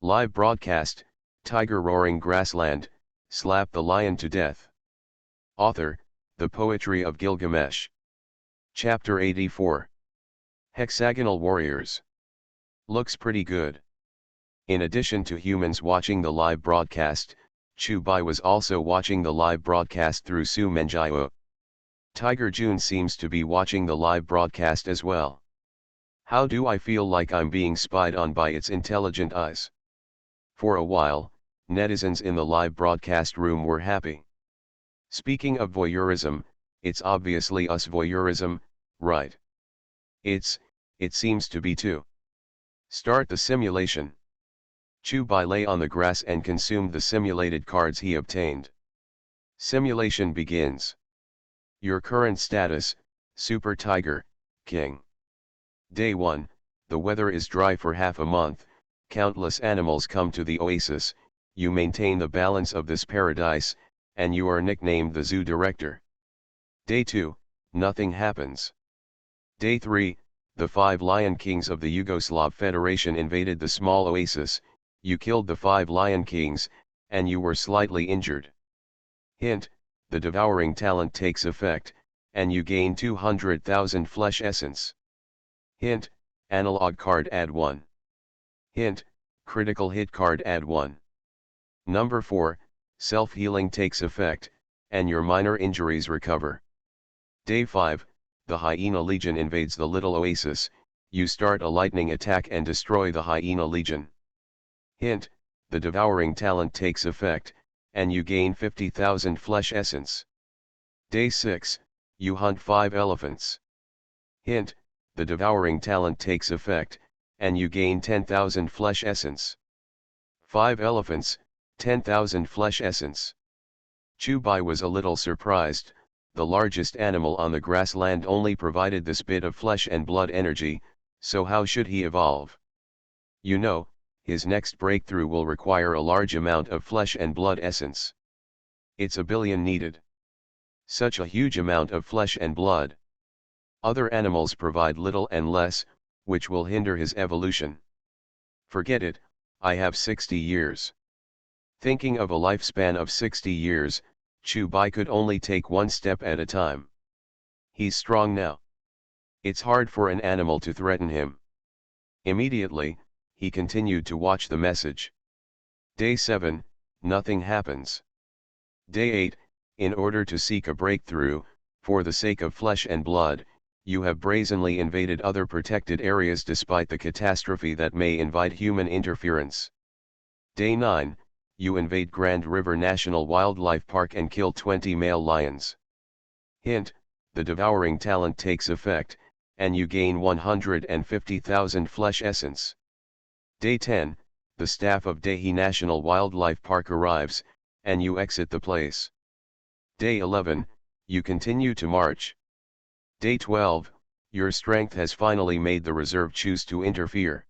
Speaker 1: Live broadcast, Tiger Roaring Grassland, slap the lion to death. Author, The Poetry of Gilgamesh. Chapter 84. Hexagonal Warriors. Looks pretty good. In addition to humans watching the live broadcast, Chu Bai was also watching the live broadcast through Su Menjiu. Tiger Jun seems to be watching the live broadcast as well. How do I feel like I'm being spied on by its intelligent eyes? For a while, netizens in the live broadcast room were happy. Speaking of voyeurism, it's obviously us voyeurism, right? It seems to be too. Start the simulation. Chu Bai lay on the grass and consumed the simulated cards he obtained. Simulation begins. Your current status, Super Tiger, King. Day 1, the weather is dry for half a month, countless animals come to the oasis, you maintain the balance of this paradise, and you are nicknamed the zoo director. Day 2, nothing happens. Day 3, the 5 lion kings of the Yugoslav Federation invaded the small oasis, you killed the 5 lion kings, and you were slightly injured. Hint, the devouring talent takes effect, and you gain 200,000 flesh essence. Hint, analog card add 1. Hint, critical hit card add 1. Number 4, self-healing takes effect, and your minor injuries recover. Day 5, the Hyena Legion invades the little oasis, you start a lightning attack and destroy the Hyena Legion. Hint, the devouring talent takes effect, and you gain 50,000 flesh essence. Day 6, you hunt 5 elephants. Hint, the devouring talent takes effect, and you gain 10,000 flesh essence. 5 elephants, 10,000 flesh essence. Chu Bai was a little surprised, the largest animal on the grassland only provided this bit of flesh and blood energy, so how should he evolve? You know, his next breakthrough will require a large amount of flesh and blood essence. It's a billion needed. Such a huge amount of flesh and blood. Other animals provide little and less, which will hinder his evolution. Forget it, I have 60 years. Thinking of a lifespan of 60 years, Chu Bai could only take one step at a time. He's strong now. It's hard for an animal to threaten him. Immediately, he continued to watch the message. Day 7, nothing happens. Day 8, in order to seek a breakthrough, for the sake of flesh and blood, you have brazenly invaded other protected areas despite the catastrophe that may invite human interference. Day 9, you invade Grand River National Wildlife Park and kill 20 male lions. Hint, the devouring talent takes effect, and you gain 150,000 flesh essence. Day 10, the staff of Dehi National Wildlife Park arrives, and you exit the place. Day 11, you continue to march. Day 12, Your strength has finally made the reserve choose to interfere.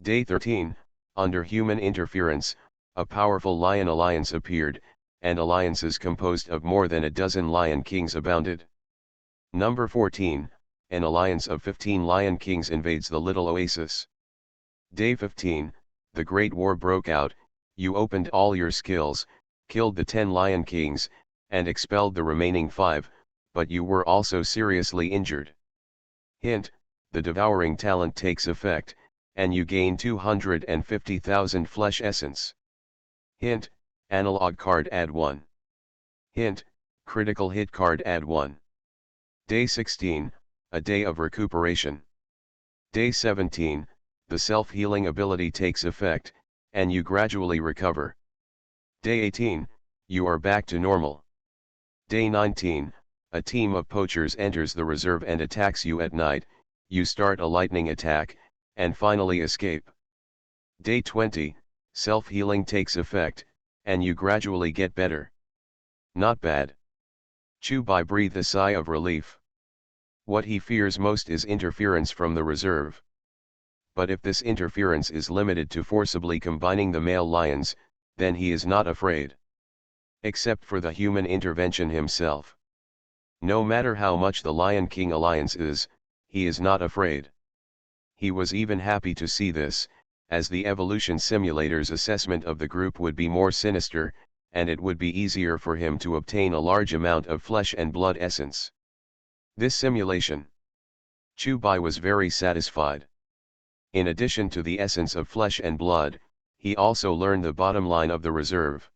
Speaker 1: Day 13, under human interference, a powerful lion alliance appeared, and alliances composed of more than a dozen lion kings abounded. Number 14, an alliance of 15 lion kings invades the little oasis. Day 15, the Great War broke out. You opened all your skills, killed the 10 lion kings, and expelled the remaining 5, but you were also seriously injured. Hint, the devouring talent takes effect, and you gain 250,000 flesh essence. Hint, analog card add 1. Hint, critical hit card add 1. Day 16, a day of recuperation. Day 17, the self-healing ability takes effect, and you gradually recover. Day 18, you are back to normal. Day 19, a team of poachers enters the reserve and attacks you at night. You start a lightning attack, and finally escape. Day 20, self-healing takes effect, and you gradually get better. Not bad. Chubai breathed a sigh of relief. What he fears most is interference from the reserve. But if this interference is limited to forcibly combining the male lions, then he is not afraid. Except for the human intervention himself. No matter how much the Lion King alliance is, he is not afraid. He was even happy to see this, as the evolution simulator's assessment of the group would be more sinister, and it would be easier for him to obtain a large amount of flesh and blood essence. This simulation. Chubai was very satisfied. In addition to the essence of flesh and blood, he also learned the bottom line of the reserve.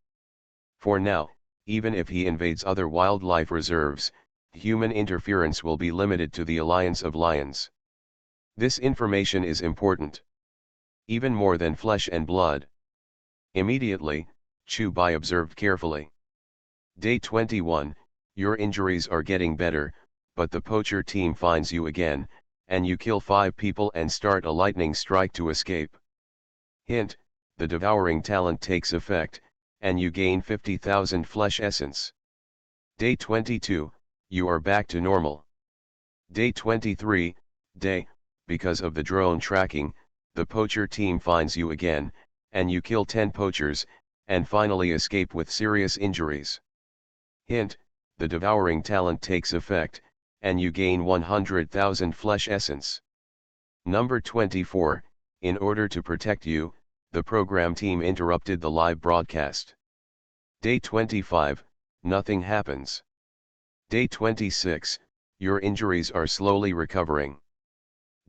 Speaker 1: For now, even if he invades other wildlife reserves, human interference will be limited to the alliance of lions. This information is important. Even more than flesh and blood. Immediately, Chubai observed carefully. Day 21, your injuries are getting better, but the poacher team finds you again, and you kill 5 people and start a lightning strike to escape. Hint, the devouring talent takes effect, and you gain 50,000 flesh essence. Day 22, you are back to normal. Day 23, because of the drone tracking, the poacher team finds you again, and you kill 10 poachers, and finally escape with serious injuries. Hint, the devouring talent takes effect, and you gain 100,000 flesh essence. Number 24, in order to protect you, the program team interrupted the live broadcast. Day 25, nothing happens. Day 26, your injuries are slowly recovering.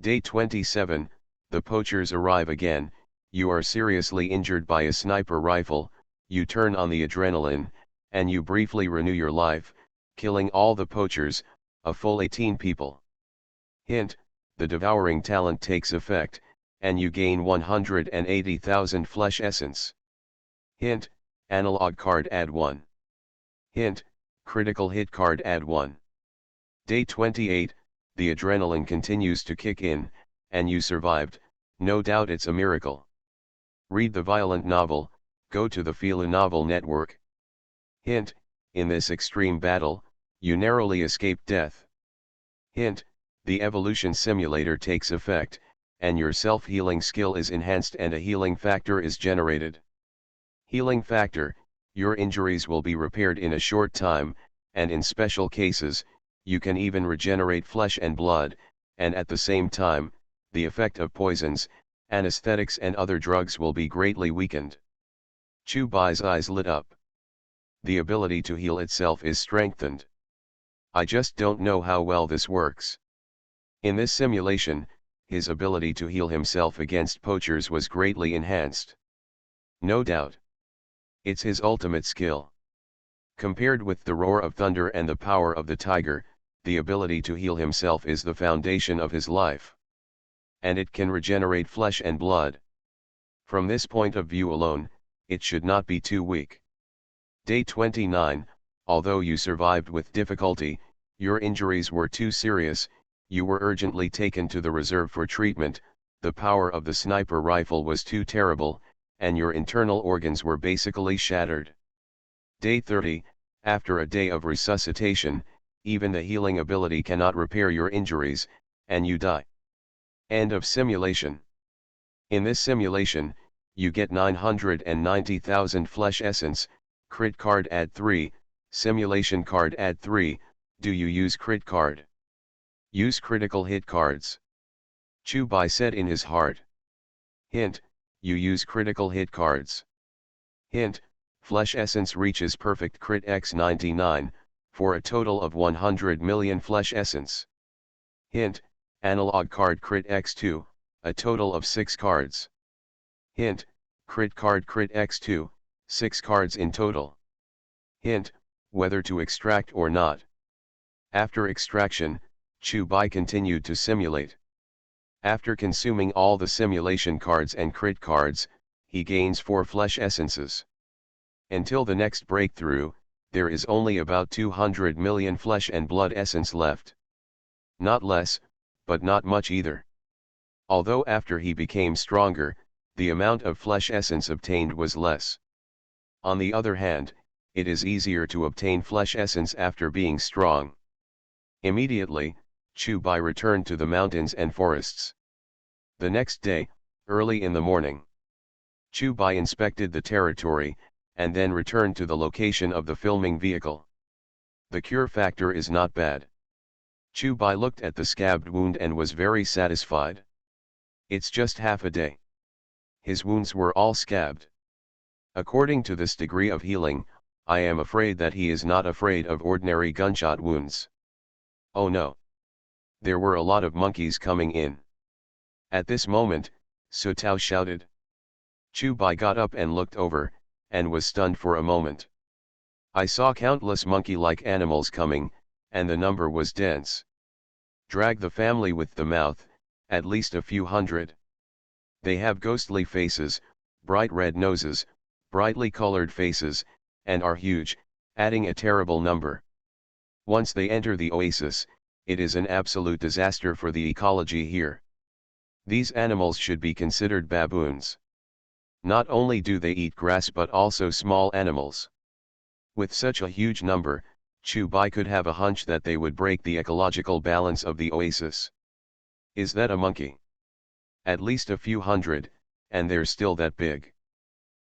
Speaker 1: Day 27, the poachers arrive again. You are seriously injured by a sniper rifle. You turn on the adrenaline, and you briefly renew your life, killing all the poachers, a full 18 people. Hint, the devouring talent takes effect, and you gain 180,000 flesh essence. Hint, analog card add 1. Hint, critical hit card add 1. Day 28, the adrenaline continues to kick in, and you survived. No doubt it's a miracle. Read the violent novel, go to the Phila Novel Network. Hint, in this extreme battle, you narrowly escaped death. Hint, the evolution simulator takes effect, and your self-healing skill is enhanced and a healing factor is generated. Healing factor, your injuries will be repaired in a short time, and in special cases, you can even regenerate flesh and blood, and at the same time, the effect of poisons, anesthetics and other drugs will be greatly weakened. Chubai's eyes lit up. The ability to heal itself is strengthened. I just don't know how well this works. In this simulation, his ability to heal himself against poachers was greatly enhanced. No doubt. It's his ultimate skill. Compared with the roar of thunder and the power of the tiger, the ability to heal himself is the foundation of his life. And it can regenerate flesh and blood. From this point of view alone, it should not be too weak. Day 29, although you survived with difficulty, your injuries were too serious, you were urgently taken to the reserve for treatment, the power of the sniper rifle was too terrible, and your internal organs were basically shattered. Day 30, after a day of resuscitation, even the healing ability cannot repair your injuries, and you die. End of simulation. In this simulation, you get 990,000 flesh essence, crit card add 3, simulation card add 3, do you use crit card? Use critical hit cards. Chubai said in his heart. Hint, you use critical hit cards. Hint, flesh essence reaches perfect crit x99, for a total of 100 million flesh essence. Hint, analog card crit x2, a total of 6 cards. Hint, crit card crit x2, 6 cards in total. Hint, whether to extract or not. After extraction, Chubai continued to simulate. After consuming all the simulation cards and crit cards, he gains 4 flesh essences. Until the next breakthrough, there is only about 200 million flesh and blood essence left. Not less, but not much either. Although after he became stronger, the amount of flesh essence obtained was less. On the other hand, it is easier to obtain flesh essence after being strong. Immediately, Chubai returned to the mountains and forests. The next day, early in the morning, Chubai inspected the territory, and then returned to the location of the filming vehicle. The cure factor is not bad. Chubai looked at the scabbed wound and was very satisfied. It's just half a day. His wounds were all scabbed. According to this degree of healing, I am afraid that he is not afraid of ordinary gunshot wounds. Oh no! There were a lot of monkeys coming in. At this moment, Sutao shouted. Chubai got up and looked over, and was stunned for a moment. I saw countless monkey-like animals coming, and the number was dense. Drag the family with the mouth, at least a few hundred. They have ghostly faces, bright red noses, brightly colored faces, and are huge, adding a terrible number. Once they enter the oasis, it is an absolute disaster for the ecology here. These animals should be considered baboons. Not only do they eat grass but also small animals. With such a huge number, Chubai could have a hunch that they would break the ecological balance of the oasis. Is that a monkey? At least a few hundred, and they're still that big.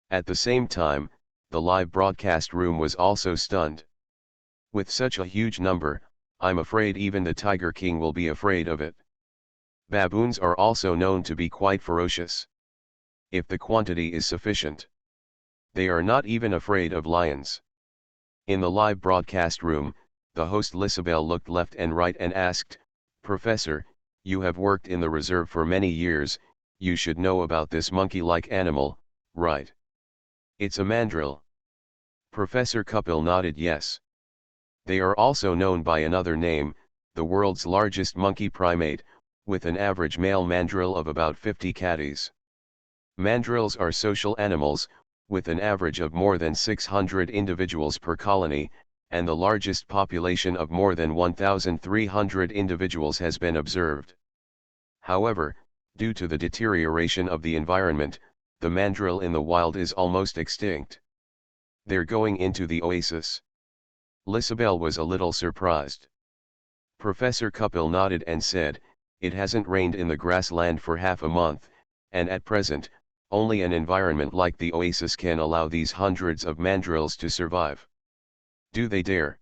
Speaker 1: At the same time, the live broadcast room was also stunned. With such a huge number, I'm afraid even the Tiger King will be afraid of it. Baboons are also known to be quite ferocious. If the quantity is sufficient. They are not even afraid of lions. In the live broadcast room, the host Lisabelle looked left and right and asked, "Professor, you have worked in the reserve for many years, you should know about this monkey-like animal, right? It's a mandrill." Professor Kupil nodded yes. They are also known by another name, the world's largest monkey primate, with an average male mandrill of about 50 catties. Mandrills are social animals, with an average of more than 600 individuals per colony, and the largest population of more than 1,300 individuals has been observed. However, due to the deterioration of the environment, the mandrill in the wild is almost extinct. They're going into the oasis. Lisabelle was a little surprised. Professor Kupil nodded and said, "It hasn't rained in the grassland for half a month, and at present, only an environment like the oasis can allow these hundreds of mandrills to survive. Do they dare?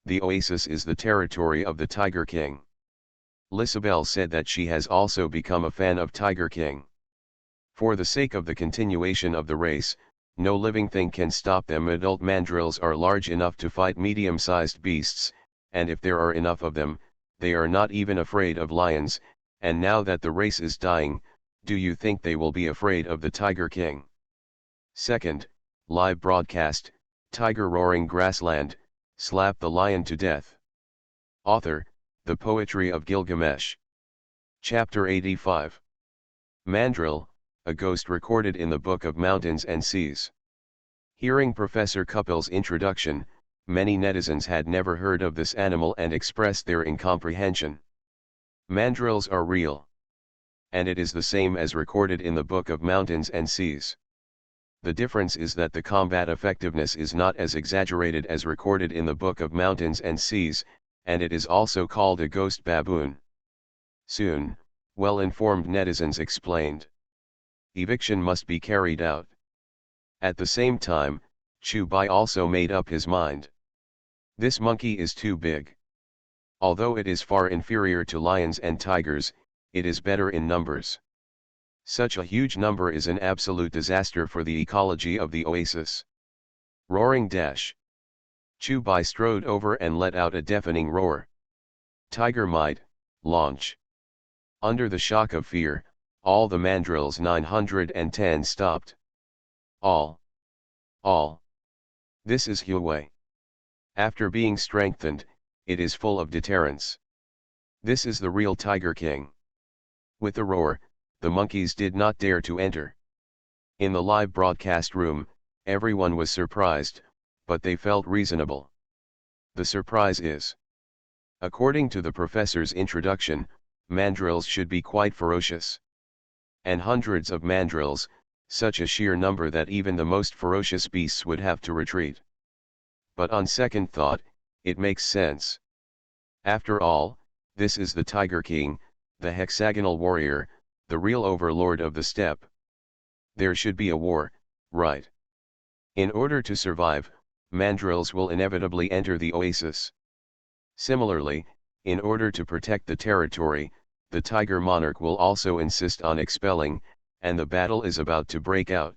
Speaker 1: The oasis is the territory of the Tiger King." Lisabelle said that she has also become a fan of Tiger King. For the sake of the continuation of the race, no living thing can stop them. Adult mandrills are large enough to fight medium-sized beasts, and if there are enough of them, they are not even afraid of lions, and now that the race is dying, do you think they will be afraid of the Tiger King? Second, live broadcast, Tiger Roaring Grassland, slap the lion to death. Author, The Poetry of Gilgamesh. Chapter 85. Mandrill, a ghost recorded in the Book of Mountains and Seas. Hearing Professor Kupil's introduction, many netizens had never heard of this animal and expressed their incomprehension. Mandrills are real. And it is the same as recorded in the Book of Mountains and Seas. The difference is that the combat effectiveness is not as exaggerated as recorded in the Book of Mountains and Seas, and it is also called a ghost baboon. Soon, well-informed netizens explained. Eviction must be carried out. At the same time, Chubai also made up his mind. This monkey is too big. Although it is far inferior to lions and tigers, it is better in numbers. Such a huge number is an absolute disaster for the ecology of the oasis. Roaring dash. Chubai strode over and let out a deafening roar. Tiger might, launch. Under the shock of fear, all the mandrills 910 stopped. All. This is Huawei. After being strengthened, it is full of deterrence. This is the real Tiger King. With a roar, the monkeys did not dare to enter. In the live broadcast room, everyone was surprised, but they felt reasonable. The surprise is, according to the professor's introduction, mandrills should be quite ferocious. And hundreds of mandrills, such a sheer number that even the most ferocious beasts would have to retreat. But on second thought, it makes sense. After all, this is the Tiger King, the hexagonal warrior, the real overlord of the steppe. There should be a war, right? In order to survive, mandrills will inevitably enter the oasis. Similarly, in order to protect the territory, the tiger monarch will also insist on expelling, and the battle is about to break out.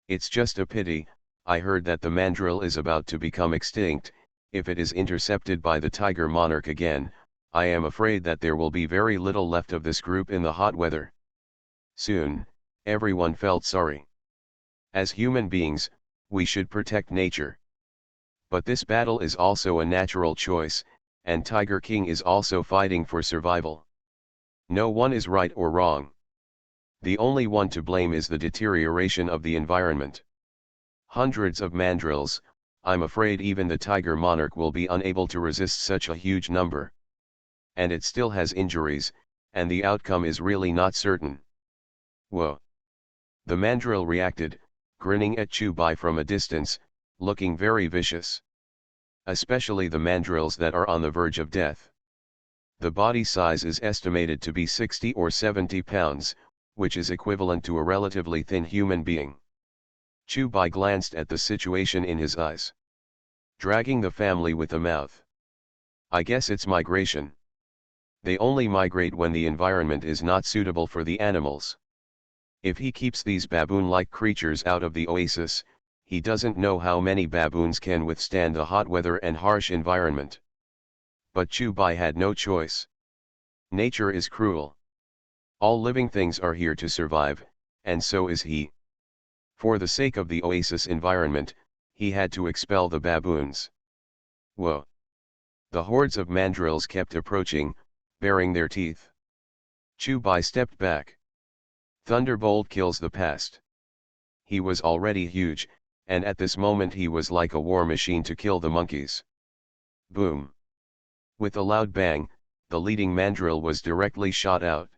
Speaker 1: It's just a pity, I heard that the mandrill is about to become extinct. If it is intercepted by the tiger monarch again, I am afraid that there will be very little left of this group in the hot weather. Soon, everyone felt sorry. As human beings, we should protect nature. But this battle is also a natural choice, and Tiger King is also fighting for survival. No one is right or wrong. The only one to blame is the deterioration of the environment. Hundreds of mandrills, I'm afraid even the tiger monarch will be unable to resist such a huge number. And it still has injuries, and the outcome is really not certain. Whoa! The mandrill reacted, grinning at Chubai from a distance, looking very vicious. Especially the mandrills that are on the verge of death. The body size is estimated to be 60 or 70 pounds, which is equivalent to a relatively thin human being. Chubai glanced at the situation in his eyes. Dragging the family with a mouth. I guess it's migration. They only migrate when the environment is not suitable for the animals. If he keeps these baboon-like creatures out of the oasis, he doesn't know how many baboons can withstand the hot weather and harsh environment. But Chubai had no choice. Nature is cruel. All living things are here to survive, and so is he. For the sake of the oasis environment, he had to expel the baboons. Whoa! The hordes of mandrills kept approaching, baring their teeth. Chubai stepped back. Thunderbolt kills the past. He was already huge, and at this moment he was like a war machine to kill the monkeys. Boom! With a loud bang, the leading mandrill was directly shot out.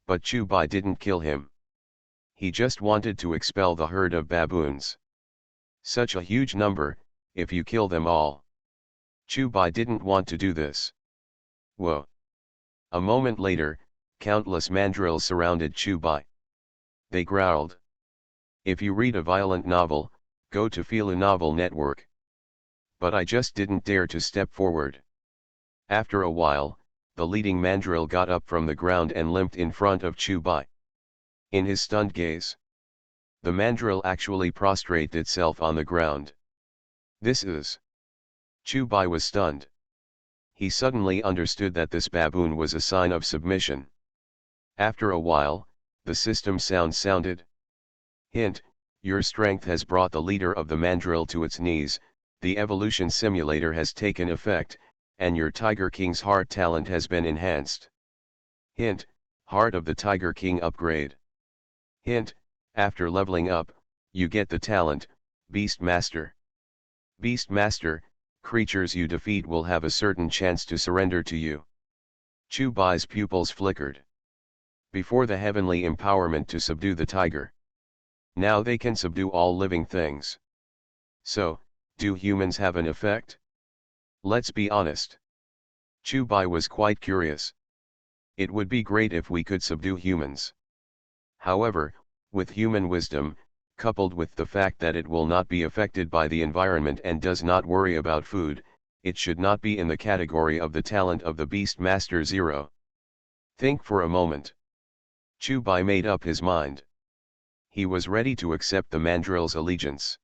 Speaker 1: But Chubai didn't kill him. He just wanted to expel the herd of baboons. Such a huge number, if you kill them all. Chubai didn't want to do this. Whoa! A moment later, countless mandrills surrounded Chubai. They growled. If you read a violent novel, go to Fila Novel Network. But I just didn't dare to step forward. After a while, the leading mandrill got up from the ground and limped in front of Chubai. In his stunned gaze, the mandrill actually prostrated itself on the ground. This is... Chubai was stunned. He suddenly understood that this baboon was a sign of submission. After a while, the system sound sounded. Hint, your strength has brought the leader of the mandrill to its knees, the evolution simulator has taken effect, and your Tiger King's heart talent has been enhanced. Hint, Heart of the Tiger King upgrade. Hint, after leveling up, you get the talent, Beast Master. Beast Master, creatures you defeat will have a certain chance to surrender to you. Chubai's pupils flickered. Before the heavenly empowerment to subdue the tiger. Now they can subdue all living things. So, do humans have an effect? Let's be honest. Chubai was quite curious. It would be great if we could subdue humans. However, with human wisdom, coupled with the fact that it will not be affected by the environment and does not worry about food, it should not be in the category of the talent of the Beast Master Zero. Think for a moment. Chu Bai made up his mind. He was ready to accept the mandrill's allegiance.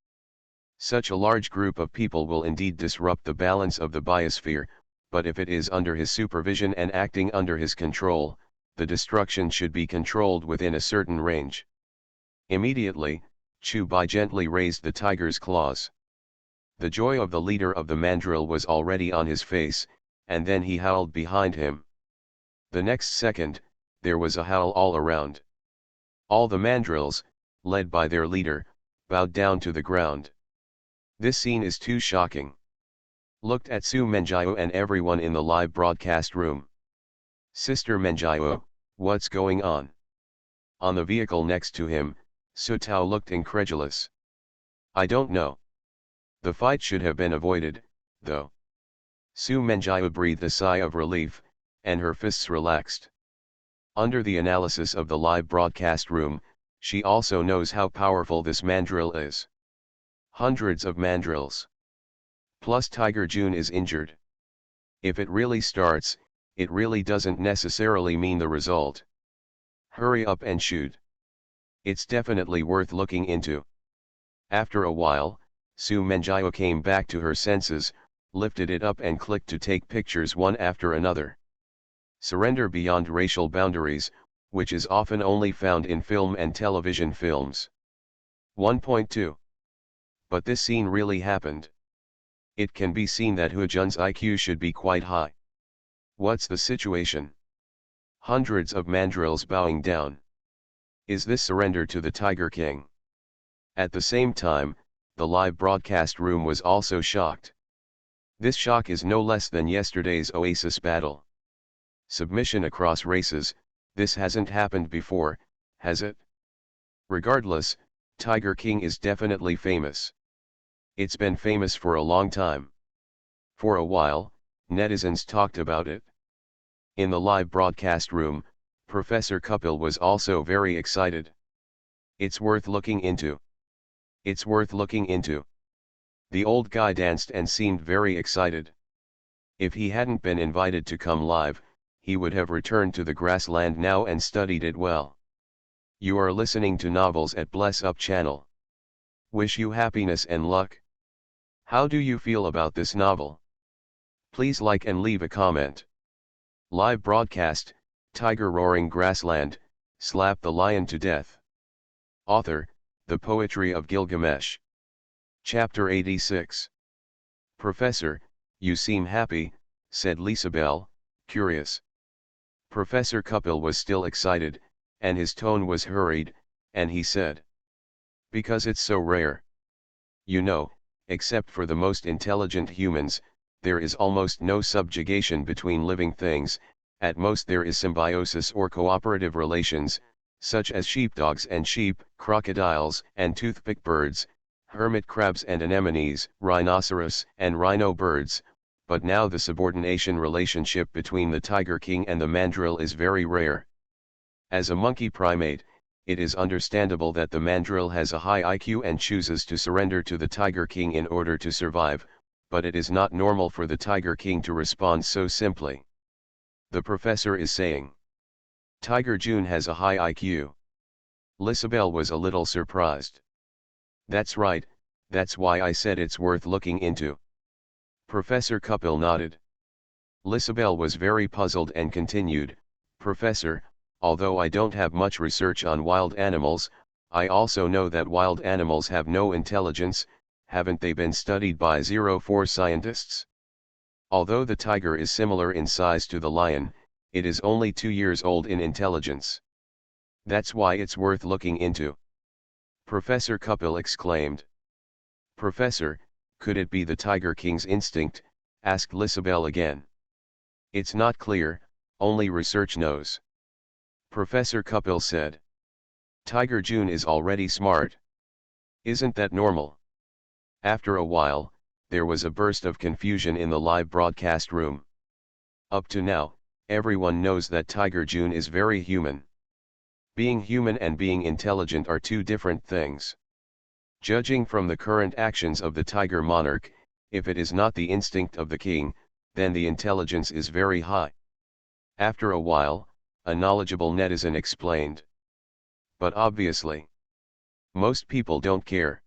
Speaker 1: Such a large group of people will indeed disrupt the balance of the biosphere, but if it is under his supervision and acting under his control, the destruction should be controlled within a certain range. Immediately, Chu Bai gently raised the tiger's claws. The joy of the leader of the mandrill was already on his face, and then he howled behind him. The next second, there was a howl all around. All the mandrills, led by their leader, bowed down to the ground. This scene is too shocking. Looked at Su Menjiao and everyone in the live broadcast room. Sister Menjiao, what's going on? On the vehicle next to him, Su Tao looked incredulous. I don't know. The fight should have been avoided, though. Su Menjiao breathed a sigh of relief, and her fists relaxed. Under the analysis of the live broadcast room, she also knows how powerful this mandrill is. Hundreds of mandrills. Plus Tiger June is injured. If it really starts, it really doesn't necessarily mean the result. Hurry up and shoot. It's definitely worth looking into. After a while, Su Menjiao came back to her senses, lifted it up and clicked to take pictures one after another. Surrender beyond racial boundaries, which is often only found in film and television films. 1.2. But this scene really happened. It can be seen that Hu Jun's IQ should be quite high. What's the situation? Hundreds of mandrills bowing down. Is this surrender to the Tiger King? At the same time, the live broadcast room was also shocked. This shock is no less than yesterday's Oasis battle. Submission across races, this hasn't happened before, has it? Regardless, Tiger King is definitely famous. It's been famous for a long time. For a while, netizens talked about it. In the live broadcast room, Professor Kapil was also very excited. It's worth looking into. It's worth looking into. The old guy danced and seemed very excited. If he hadn't been invited to come live, he would have returned to the grassland now and studied it well. You are listening to Novels at Bless Up channel. Wish you happiness and luck. How do you feel about this novel? Please like and leave a comment. Live broadcast, Tiger Roaring Grassland, Slap the Lion to Death. Author, The Poetry of Gilgamesh. Chapter 86. Professor, you seem happy, said Lisabelle, curious. Professor Kapil was still excited, and his tone was hurried, and he said, because it's so rare. You know, except for the most intelligent humans, there is almost no subjugation between living things. At most there is symbiosis or cooperative relations, such as sheepdogs and sheep, crocodiles and toothpick birds, hermit crabs and anemones, rhinoceros and rhino birds, but now the subordination relationship between the Tiger King and the mandrill is very rare. As a monkey primate, it is understandable that the mandrill has a high IQ and chooses to surrender to the Tiger King in order to survive, but it is not normal for the Tiger King to respond so simply. The professor is saying. Tiger June has a high IQ. Lisabelle was a little surprised. That's right, that's why I said it's worth looking into. Professor Kapil nodded. Lisabelle was very puzzled and continued, Professor, although I don't have much research on wild animals, I also know that wild animals have no intelligence. Haven't they been studied by 04 scientists? Although the tiger is similar in size to the lion, it is only 2 years old in intelligence. That's why it's worth looking into. Professor Kapil exclaimed. Professor, could it be the Tiger King's instinct? Asked Lisabelle again. It's not clear, only research knows. Professor Kapil said. Tiger June is already smart. Isn't that normal? After a while, there was a burst of confusion in the live broadcast room. Up to now, Everyone knows that Tiger June is very human. Being human and being intelligent are two different things. Judging from the current actions of the tiger monarch, if it is not the instinct of the king, then the intelligence is very high. After a while, a knowledgeable netizen explained. But obviously, most people don't care.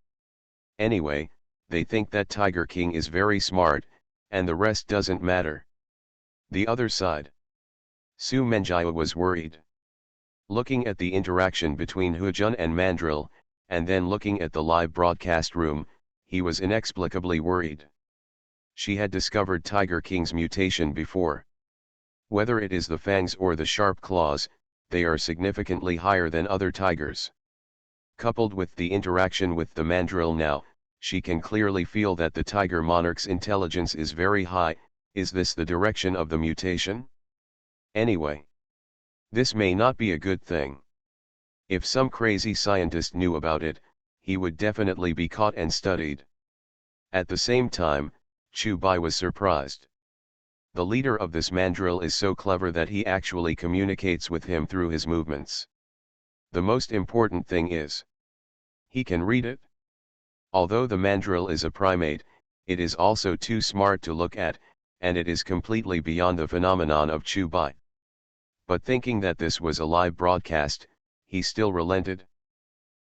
Speaker 1: Anyway, they think that Tiger King is very smart, and the rest doesn't matter. The other side. Su Menjia was worried. Looking at the interaction between Hujun and Mandrill, and then looking at the live broadcast room, he was inexplicably worried. She had discovered Tiger King's mutation before. Whether it is the fangs or the sharp claws, they are significantly higher than other tigers. Coupled with the interaction with the mandrill now, she can clearly feel that the tiger monarch's intelligence is very high. Is this the direction of the mutation? Anyway, this may not be a good thing. If some crazy scientist knew about it, he would definitely be caught and studied. At the same time, Chu Bai was surprised. The leader of this mandrill is so clever that he actually communicates with him through his movements. The most important thing is, he can read it. Although the mandrill is a primate, it is also too smart to look at, and it is completely beyond the phenomenon of Chu Bai. But thinking that this was a live broadcast, he still relented.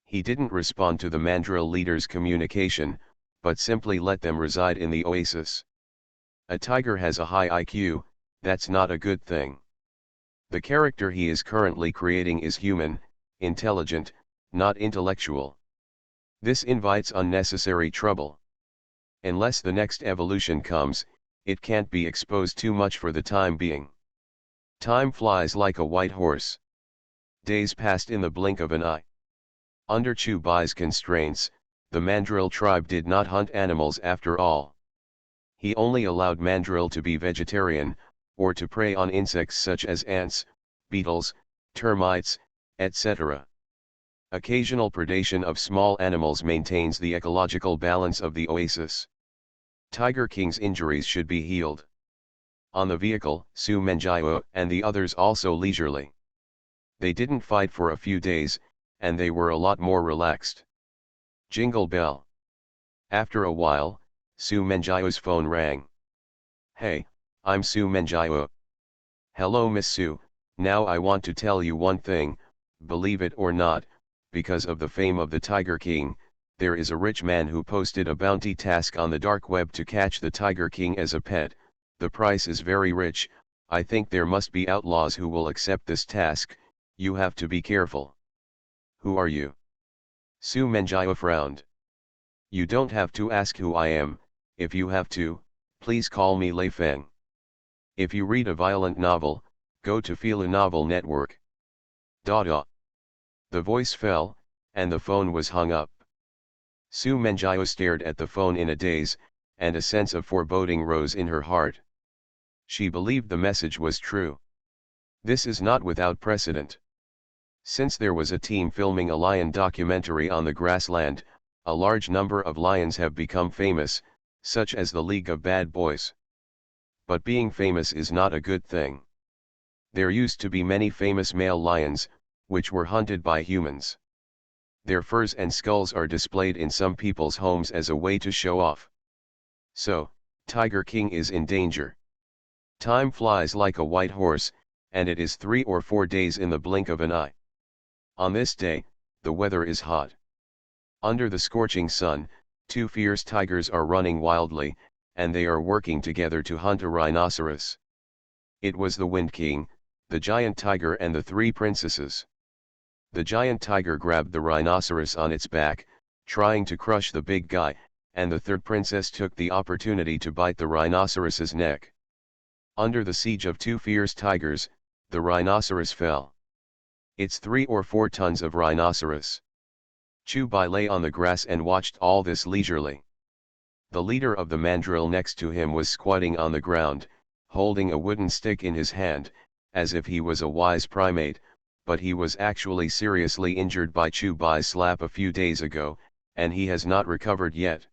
Speaker 1: He didn't respond to the mandrill leader's communication, but simply let them reside in the oasis. A tiger has a high IQ, that's not a good thing. The character he is currently creating is human, intelligent, not intellectual. This invites unnecessary trouble. Unless the next evolution comes, it can't be exposed too much for the time being. Time flies like a white horse. Days passed in the blink of an eye. Under Chu Bai's constraints, the mandrill tribe did not hunt animals after all. He only allowed mandrill to be vegetarian, or to prey on insects such as ants, beetles, termites, etc. Occasional predation of small animals maintains the ecological balance of the oasis. Tiger King's injuries should be healed. On the vehicle, Su Menjia and the others also leisurely. They didn't fight for a few days, and they were a lot more relaxed. Jingle bell. After a while, Su Menjia's phone rang. Hey, I'm Su Menjia. Hello Miss Su, now I want to tell you one thing, believe it or not, because of the fame of the Tiger King, there is a rich man who posted a bounty task on the dark web to catch the Tiger King as a pet. The price is very rich. I think there must be outlaws who will accept this task. You have to be careful. Who are you? Su Menjia frowned. You don't have to ask who I am. If you have to, please call me Lei Feng. If you read a violent novel, go to Fila Novel Network. Da. The voice fell, and the phone was hung up. Su Menjia stared at the phone in a daze, and a sense of foreboding rose in her heart. She believed the message was true. This is not without precedent. Since there was a team filming a lion documentary on the grassland, a large number of lions have become famous, such as the League of Bad Boys. But being famous is not a good thing. There used to be many famous male lions, which were hunted by humans. Their furs and skulls are displayed in some people's homes as a way to show off. So, Tiger King is in danger. Time flies like a white horse, and it is 3 or 4 days in the blink of an eye. On this day, the weather is hot. Under the scorching sun, 2 fierce tigers are running wildly, and they are working together to hunt a rhinoceros. It was the Wind King, the giant tiger and the 3 princesses. The giant tiger grabbed the rhinoceros on its back, trying to crush the big guy, and the 3rd princess took the opportunity to bite the rhinoceros's neck. Under the siege of 2 fierce tigers, the rhinoceros fell. It's 3 or 4 tons of rhinoceros. Chu Bai lay on the grass and watched all this leisurely. The leader of the mandrill next to him was squatting on the ground, holding a wooden stick in his hand, as if he was a wise primate, but he was actually seriously injured by Chu Bai's slap a few days ago, and he has not recovered yet.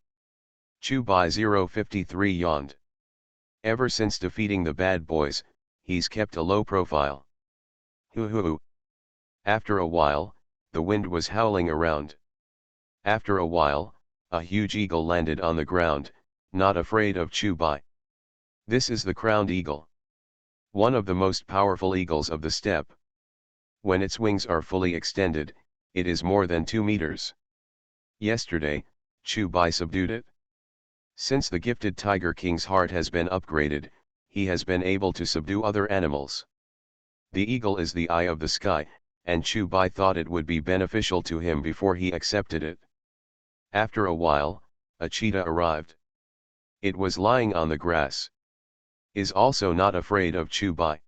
Speaker 1: Chu Bai 053 yawned. Ever since defeating the bad boys, he's kept a low profile. Hoo hoo hoo. After a while, the wind was howling around. After a while, a huge eagle landed on the ground, not afraid of Chubai. This is the crowned eagle. One of the most powerful eagles of the steppe. When its wings are fully extended, it is more than 2 meters. Yesterday, Chubai subdued it. Since the gifted Tiger King's heart has been upgraded, he has been able to subdue other animals. The eagle is the eye of the sky, and Chubai thought it would be beneficial to him before he accepted it. After a while, a cheetah arrived. It was lying on the grass. Is also not afraid of Chubai.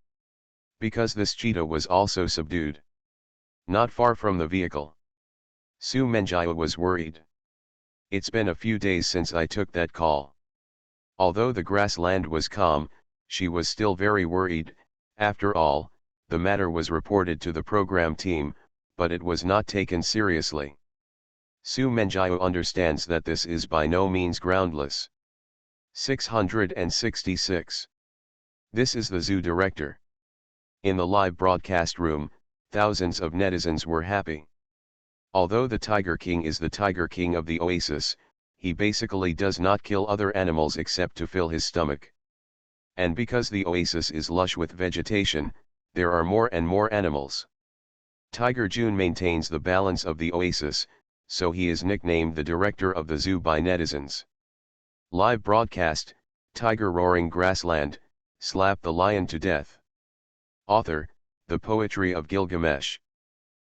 Speaker 1: Because this cheetah was also subdued. Not far from the vehicle. Su Menjia was worried. It's been a few days since I took that call. Although the grassland was calm, she was still very worried. After all, the matter was reported to the program team, but it was not taken seriously. Su Menjia understands that this is by no means groundless. 666. This is the zoo director. In the live broadcast room, thousands of netizens were happy. Although the Tiger King is the Tiger King of the oasis, he basically does not kill other animals except to fill his stomach. And because the oasis is lush with vegetation, there are more and more animals. Tiger June maintains the balance of the oasis, so he is nicknamed the director of the zoo by netizens. Live broadcast, Tiger Roaring Grassland, slap the lion to death. Author, The Poetry of Gilgamesh.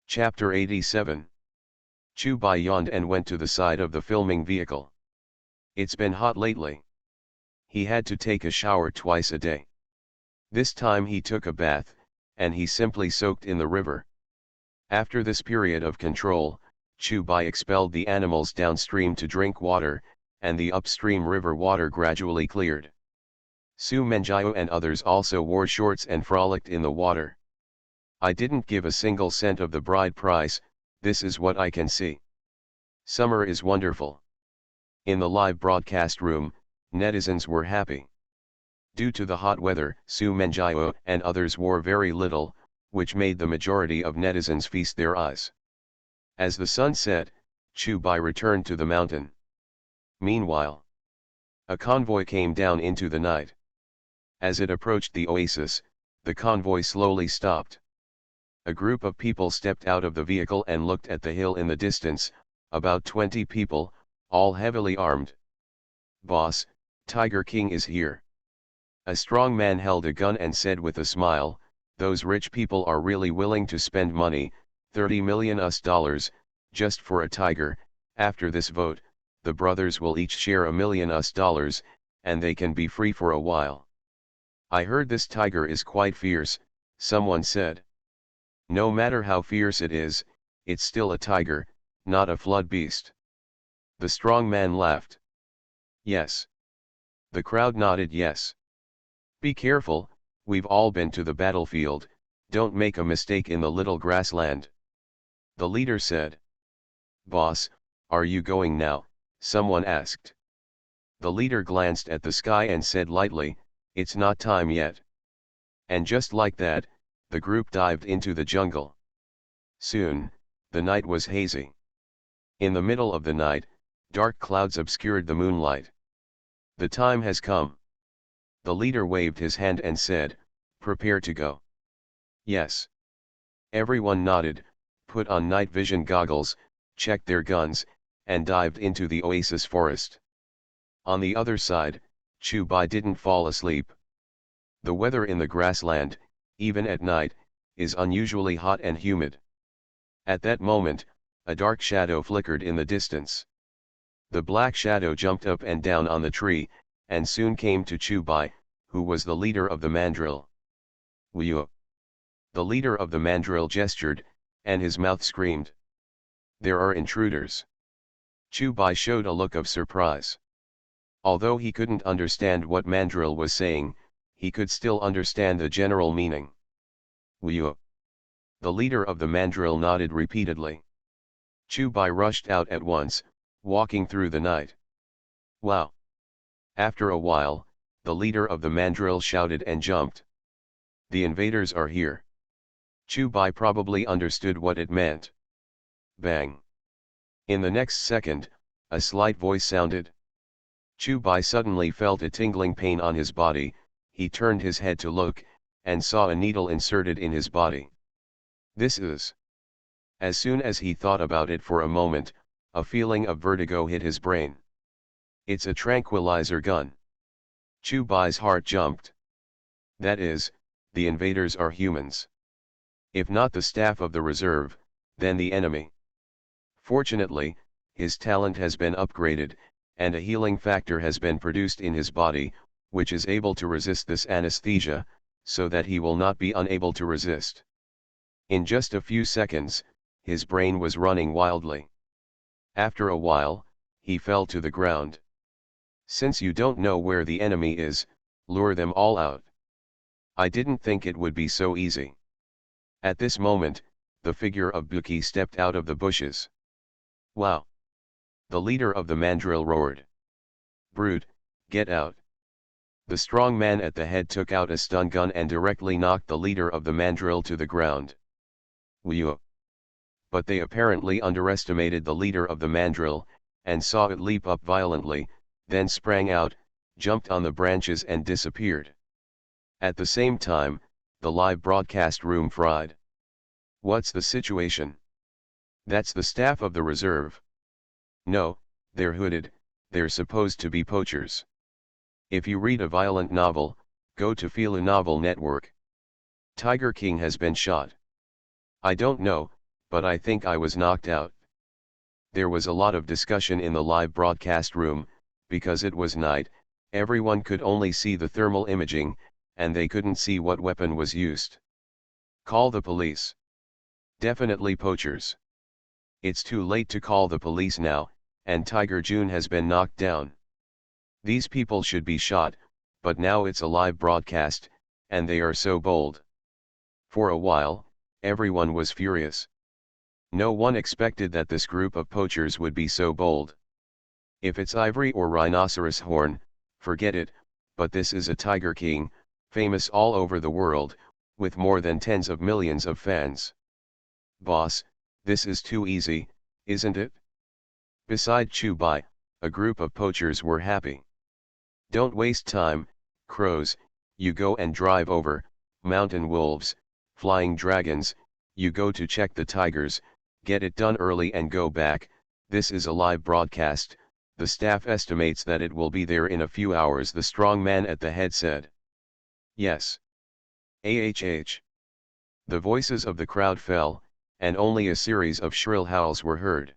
Speaker 1: Chapter 87. Chubai yawned and went to the side of the filming vehicle. It's been hot lately. He had to take a shower twice a day. This time he took a bath, and he simply soaked in the river. After this period of control, Chubai expelled the animals downstream to drink water, and the upstream river water gradually cleared. Su Menjia and others also wore shorts and frolicked in the water. I didn't give a single cent of the bride price, this is what I can see. Summer is wonderful. In the live broadcast room, netizens were happy. Due to the hot weather, Su Menjia and others wore very little, which made the majority of netizens feast their eyes. As the sun set, Chubai returned to the mountain. Meanwhile, a convoy came down into the night. As it approached the oasis, the convoy slowly stopped. A group of people stepped out of the vehicle and looked at the hill in the distance, about 20 people, all heavily armed. "Boss, Tiger King is here." A strong man held a gun and said with a smile, "Those rich people are really willing to spend money, $30 million just for a tiger. After this vote, the brothers will each share $1 million, and they can be free for a while." "I heard this tiger is quite fierce," someone said. "No matter how fierce it is, it's still a tiger, not a flood beast." The strong man laughed. "Yes." The crowd nodded yes. "Be careful, we've all been to the battlefield, don't make a mistake in the little grassland." The leader said. "Boss, are you going now?" someone asked. The leader glanced at the sky and said lightly, "It's not time yet." And just like that, the group dived into the jungle. Soon, the night was hazy. In the middle of the night, dark clouds obscured the moonlight. "The time has come." The leader waved his hand and said, "Prepare to go." "Yes." Everyone nodded, put on night vision goggles, checked their guns, and dived into the oasis forest. On the other side, Chubai didn't fall asleep. The weather in the grassland, even at night, is unusually hot and humid. At that moment, a dark shadow flickered in the distance. The black shadow jumped up and down on the tree, and soon came to Chubai, who was the leader of the mandrill. "Whew!" The leader of the mandrill gestured, and his mouth screamed. "There are intruders." Chubai showed a look of surprise. Although he couldn't understand what mandrill was saying, he could still understand the general meaning. "Whew!" The leader of the mandrill nodded repeatedly. Chubai rushed out at once, walking through the night. "Wow!" After a while, the leader of the mandrill shouted and jumped. The invaders are here. Chu-Bai probably understood what it meant. Bang. In the next second, a slight voice sounded. Chu-Bai suddenly felt a tingling pain on his body. He turned his head to look, and saw a needle inserted in his body. This is... As soon as he thought about it for a moment, a feeling of vertigo hit his brain. It's a tranquilizer gun. Chu-Bai's heart jumped. That is, the invaders are humans. If not the staff of the reserve, then the enemy. Fortunately, his talent has been upgraded, and a healing factor has been produced in his body, which is able to resist this anesthesia, so that he will not be unable to resist. In just a few seconds, his brain was running wildly. After a while, he fell to the ground. Since you don't know where the enemy is, lure them all out. I didn't think it would be so easy. At this moment, the figure of Buki stepped out of the bushes. Wow! The leader of the mandrill roared. Brute, get out! The strong man at the head took out a stun gun and directly knocked the leader of the mandrill to the ground. Whew! But they apparently underestimated the leader of the mandrill, and saw it leap up violently, then sprang out, jumped on the branches and disappeared. At the same time, the live broadcast room fried. What's the situation? That's the staff of the reserve. No, they're hooded, they're supposed to be poachers. If you read a violent novel, go to Fila Novel Network. Tiger King has been shot. I don't know, but I think I was knocked out. There was a lot of discussion in the live broadcast room, because it was night, everyone could only see the thermal imaging, and they couldn't see what weapon was used. Call the police. Definitely poachers. It's too late to call the police now, and Tiger June has been knocked down. These people should be shot, but now it's a live broadcast, and they are so bold. For a while, everyone was furious. No one expected that this group of poachers would be so bold. If it's ivory or rhinoceros horn, forget it, but this is a Tiger King, famous all over the world, with more than tens of millions of fans. Boss, this is too easy, isn't it? Beside Chu-Bai, a group of poachers were happy. Don't waste time, crows, you go and drive over, mountain wolves, flying dragons, you go to check the tigers, get it done early and go back. This is a live broadcast, the staff estimates that it will be there in a few hours, the strong man at the head said. Yes. AHH. The voices of the crowd fell, and only a series of shrill howls were heard.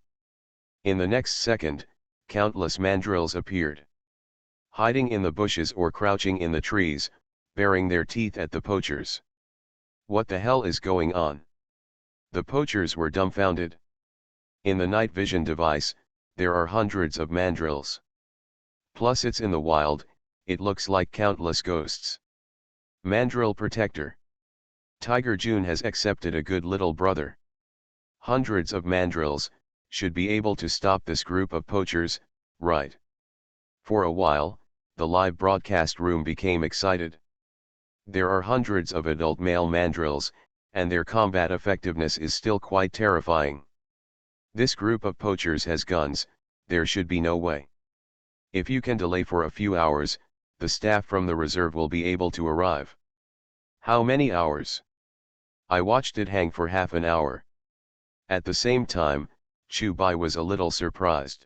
Speaker 1: In the next second, countless mandrills appeared. Hiding in the bushes or crouching in the trees, baring their teeth at the poachers. What the hell is going on? The poachers were dumbfounded. In the night vision device, there are hundreds of mandrills. Plus it's in the wild, it looks like countless ghosts. Mandrill protector. Tiger June has accepted a good little brother. Hundreds of mandrills, should be able to stop this group of poachers, right? For a while, the live broadcast room became excited. There are hundreds of adult male mandrills, and their combat effectiveness is still quite terrifying. This group of poachers has guns, there should be no way. If you can delay for a few hours, the staff from the reserve will be able to arrive. How many hours? I watched it hang for half an hour. At the same time, Chu-Bai was a little surprised.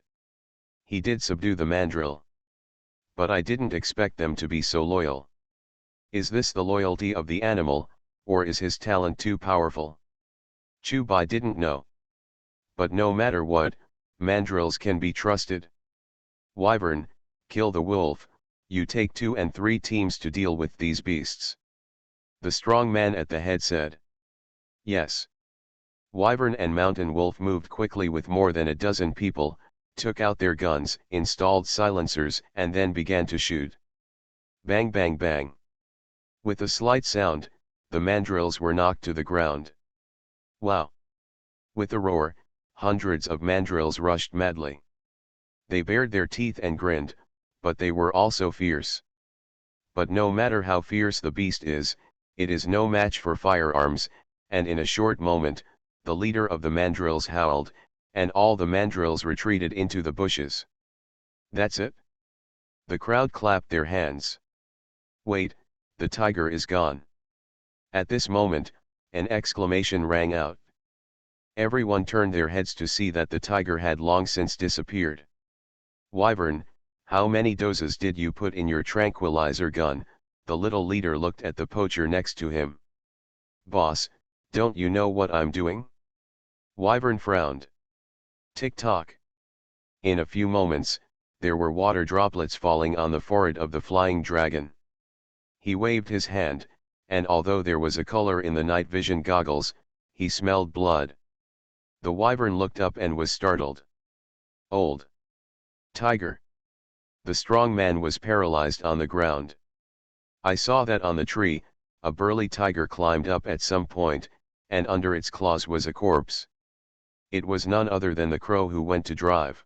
Speaker 1: He did subdue the mandrill. But I didn't expect them to be so loyal. Is this the loyalty of the animal, or is his talent too powerful? Chu-Bai didn't know. But no matter what, mandrills can be trusted. Wyvern, kill the wolf, you take 2 and 3 teams to deal with these beasts. The strong man at the head said. Yes. Wyvern and mountain wolf moved quickly with more than a dozen people, took out their guns, installed silencers, and then began to shoot. Bang bang bang. With a slight sound, the mandrills were knocked to the ground. Wow! With a roar, hundreds of mandrills rushed madly. They bared their teeth and grinned, but they were also fierce. But no matter how fierce the beast is, it is no match for firearms, and in a short moment, the leader of the mandrills howled, and all the mandrills retreated into the bushes. That's it? The crowd clapped their hands. Wait, the tiger is gone. At this moment, an exclamation rang out. Everyone turned their heads to see that the tiger had long since disappeared. Wyvern, how many doses did you put in your tranquilizer gun? The little leader looked at the poacher next to him. Boss, don't you know what I'm doing? Wyvern frowned. Tick-tock. In a few moments, there were water droplets falling on the forehead of the flying dragon. He waved his hand, and although there was a color in the night vision goggles, he smelled blood. The wyvern looked up and was startled. Old tiger. The strong man was paralyzed on the ground. I saw that on the tree, a burly tiger climbed up at some point, and under its claws was a corpse. It was none other than the crow who went to drive.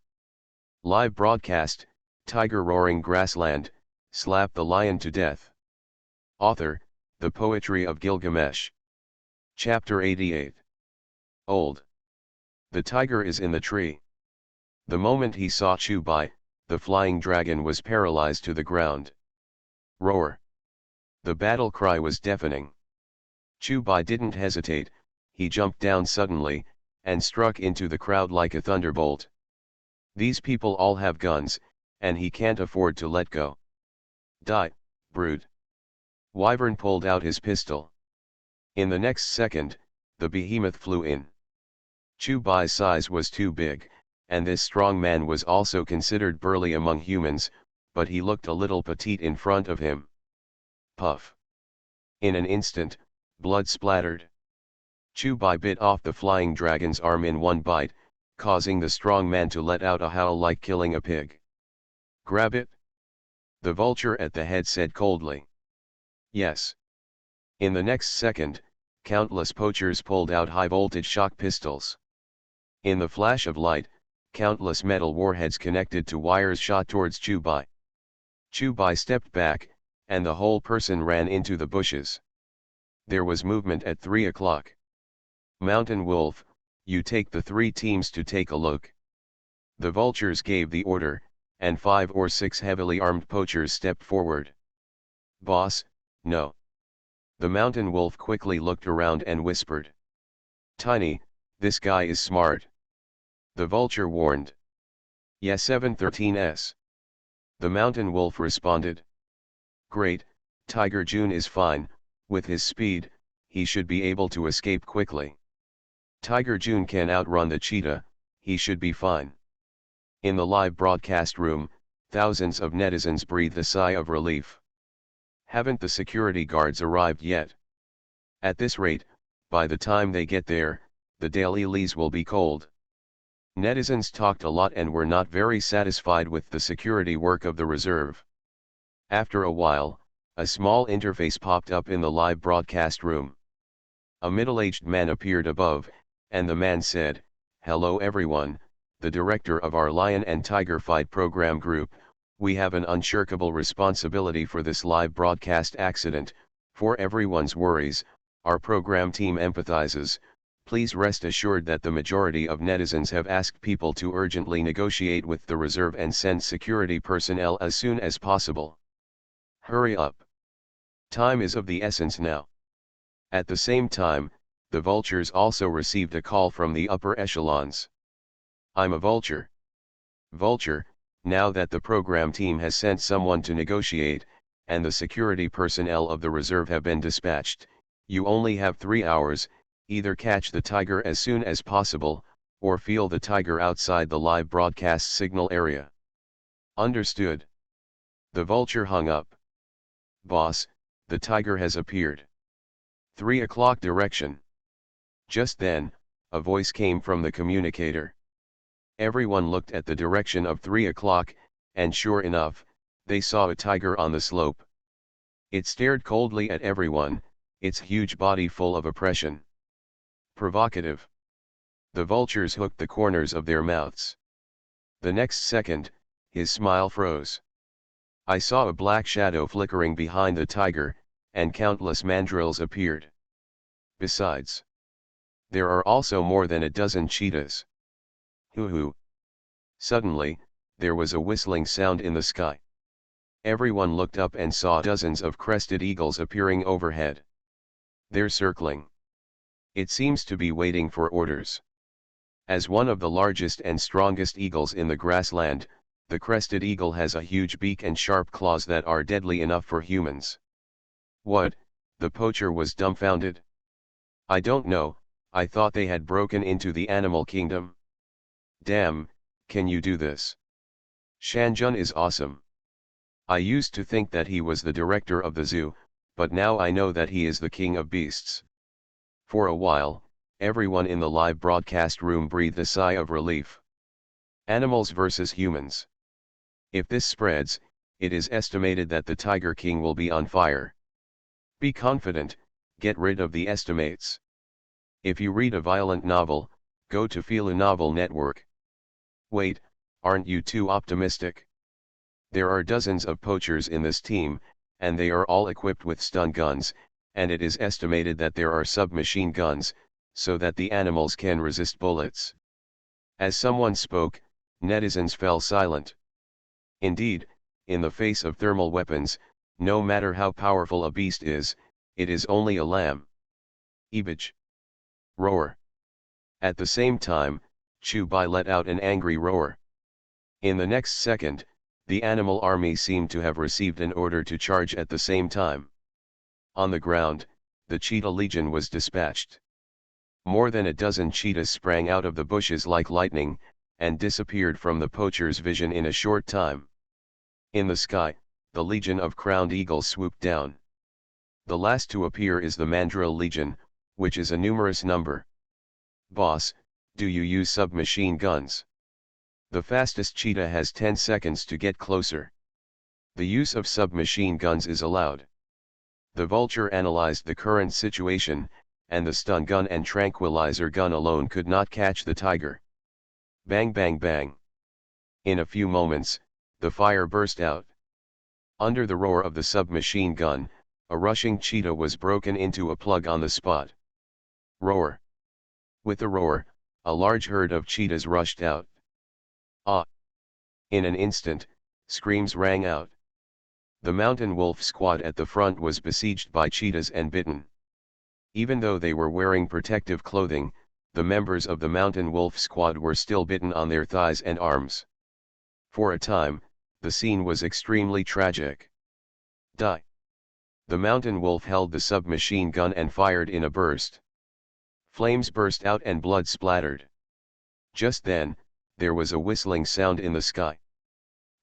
Speaker 1: Live broadcast, Tiger Roaring Grassland, slap the lion to death. Author, The Poetry of Gilgamesh. Chapter 88. Old. The tiger is in the tree. The moment he saw Chubai, the flying dragon was paralyzed to the ground. Roar. The battle cry was deafening. Chubai didn't hesitate, he jumped down suddenly, and struck into the crowd like a thunderbolt. These people all have guns, and he can't afford to let go. Die, brute. Wyvern pulled out his pistol. In the next second, the behemoth flew in. Chubai's size was too big, and this strong man was also considered burly among humans, but he looked a little petite in front of him. Puff. In an instant, blood splattered. Chubai bit off the flying dragon's arm in one bite, causing the strong man to let out a howl like killing a pig. Grab it? The vulture at the head said coldly. Yes. In the next second, countless poachers pulled out high-voltage shock pistols. In the flash of light, countless metal warheads connected to wires shot towards Chubai. Chubai stepped back, and the whole person ran into the bushes. There was movement at 3 o'clock. Mountain Wolf, you take the 3 teams to take a look. The vultures gave the order, and 5 or 6 heavily armed poachers stepped forward. Boss, no. The Mountain Wolf quickly looked around and whispered. Tiny, this guy is smart. The vulture warned. Yes, 713s. The Mountain Wolf responded. Great, Tiger June is fine, with his speed, he should be able to escape quickly. Tiger June can outrun the cheetah, he should be fine. In the live broadcast room, thousands of netizens breathed a sigh of relief. Haven't the security guards arrived yet? At this rate, by the time they get there, the dailies will be cold. Netizens talked a lot and were not very satisfied with the security work of the reserve. After a while, a small interface popped up in the live broadcast room. A middle-aged man appeared above, and the man said, Hello everyone, the director of our Lion and Tiger Fight program group. We have an unshirkable responsibility for this live broadcast accident. For everyone's worries, our program team empathizes. Please rest assured that the majority of netizens have asked people to urgently negotiate with the reserve and send security personnel as soon as possible. Hurry up. Time is of the essence now. At the same time, the vultures also received a call from the upper echelons. I'm a vulture. Vulture, now that the program team has sent someone to negotiate, and the security personnel of the reserve have been dispatched, you only have 3 hours, either catch the tiger as soon as possible, or feel the tiger outside the live broadcast signal area. Understood. The vulture hung up. Boss, the tiger has appeared. 3 o'clock direction. Just then, a voice came from the communicator. Everyone looked at the direction of 3 o'clock, and sure enough, they saw a tiger on the slope. It stared coldly at everyone, its huge body full of oppression. Provocative. The vultures hooked the corners of their mouths. The next second, his smile froze. I saw a black shadow flickering behind the tiger, and countless mandrills appeared. Besides, there are also more than a dozen cheetahs. Hoo-hoo! Suddenly, there was a whistling sound in the sky. Everyone looked up and saw dozens of crested eagles appearing overhead. They're circling. It seems to be waiting for orders. As one of the largest and strongest eagles in the grassland, the crested eagle has a huge beak and sharp claws that are deadly enough for humans. What? The poacher was dumbfounded. I don't know, I thought they had broken into the animal kingdom. Damn, can you do this? Shanjun is awesome. I used to think that he was the director of the zoo, but now I know that he is the king of beasts. For a while, everyone in the live broadcast room breathed a sigh of relief. Animals versus humans. If this spreads, it is estimated that the Tiger King will be on fire. Be confident, get rid of the estimates. If you read a violent novel, go to Feel a Novel Network. Wait, aren't you too optimistic? There are dozens of poachers in this team, and they are all equipped with stun guns, and it is estimated that there are submachine guns, so that the animals can resist bullets. As someone spoke, netizens fell silent. Indeed, in the face of thermal weapons, no matter how powerful a beast is, it is only a lamb. Ebaj. Roar. At the same time, Chu-Bai let out an angry roar. In the next second, the animal army seemed to have received an order to charge at the same time. On the ground, the cheetah legion was dispatched. More than a dozen cheetahs sprang out of the bushes like lightning, and disappeared from the poacher's vision in a short time. In the sky, the legion of crowned eagles swooped down. The last to appear is the mandrill legion, which is a numerous number. Boss, do you use submachine guns? The fastest cheetah has 10 seconds to get closer. The use of submachine guns is allowed. The vulture analyzed the current situation, and the stun gun and tranquilizer gun alone could not catch the tiger. Bang bang bang. In a few moments, the fire burst out. Under the roar of the submachine gun, a rushing cheetah was broken into a plug on the spot. Roar. With the roar, a large herd of cheetahs rushed out. Ah! In an instant, screams rang out. The mountain wolf squad at the front was besieged by cheetahs and bitten. Even though they were wearing protective clothing, the members of the mountain wolf squad were still bitten on their thighs and arms. For a time, the scene was extremely tragic. Die! The mountain wolf held the submachine gun and fired in a burst. Flames burst out and blood splattered. Just then, there was a whistling sound in the sky.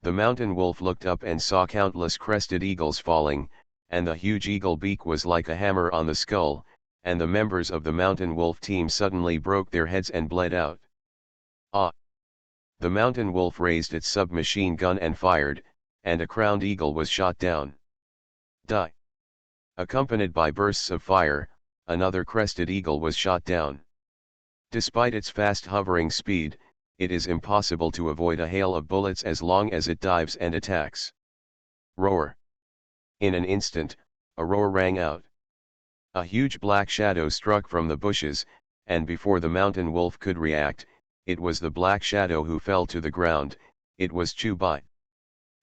Speaker 1: The mountain wolf looked up and saw countless crested eagles falling, and the huge eagle beak was like a hammer on the skull, and the members of the mountain wolf team suddenly broke their heads and bled out. Ah! The mountain wolf raised its submachine gun and fired, and a crowned eagle was shot down. Die! Accompanied by bursts of fire, another crested eagle was shot down. Despite its fast hovering speed, it is impossible to avoid a hail of bullets as long as it dives and attacks. Roar! In an instant, a roar rang out. A huge black shadow struck from the bushes, and before the mountain wolf could react, it was the black shadow who fell to the ground. It was Chu-Bai.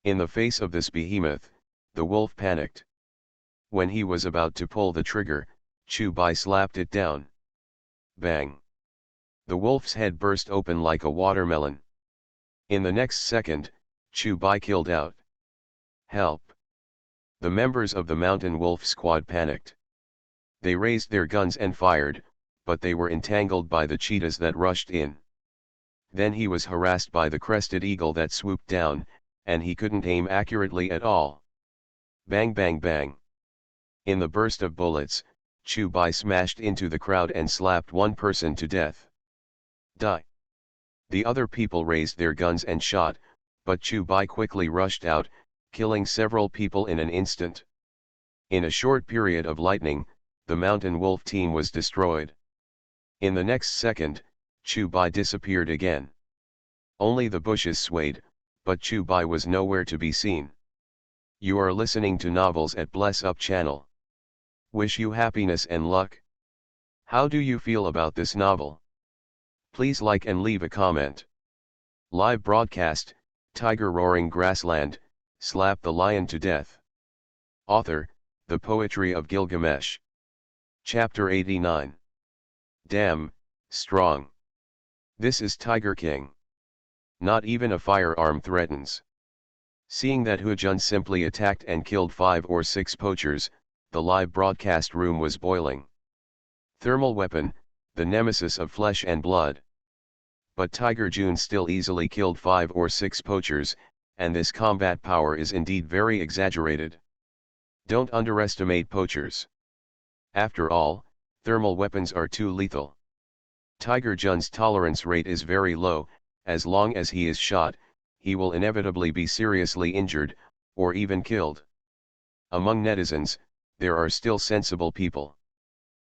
Speaker 1: In the face of this behemoth, the wolf panicked. When he was about to pull the trigger, Chu-Bai slapped it down. Bang! The wolf's head burst open like a watermelon. In the next second, Chu-Bai killed out. Help! The members of the mountain wolf squad panicked. They raised their guns and fired, but they were entangled by the cheetahs that rushed in. Then he was harassed by the crested eagle that swooped down, and he couldn't aim accurately at all. Bang bang bang. In the burst of bullets, Chu-Bai smashed into the crowd and slapped one person to death. Die! The other people raised their guns and shot, but Chu-Bai quickly rushed out, killing several people in an instant. In a short period of lightning, the mountain wolf team was destroyed. In the next second, Chu-Bai disappeared again. Only the bushes swayed, but Chu-Bai was nowhere to be seen. You are listening to Novels at Bless Up channel. Wish you happiness and luck. How do you feel about this novel? Please like and leave a comment. Live broadcast, Tiger Roaring Grassland, Slap the Lion to Death. Author, The Poetry of Gilgamesh. Chapter 89. Damn, strong. This is Tiger King. Not even a firearm threatens. Seeing that Hujun simply attacked and killed 5 or 6 poachers, the live broadcast room was boiling. Thermal weapon, the nemesis of flesh and blood. But Tiger Jun still easily killed 5 or 6 poachers, and this combat power is indeed very exaggerated. Don't underestimate poachers. After all, thermal weapons are too lethal. Tiger Jun's tolerance rate is very low. As long as he is shot, he will inevitably be seriously injured, or even killed. Among netizens, there are still sensible people.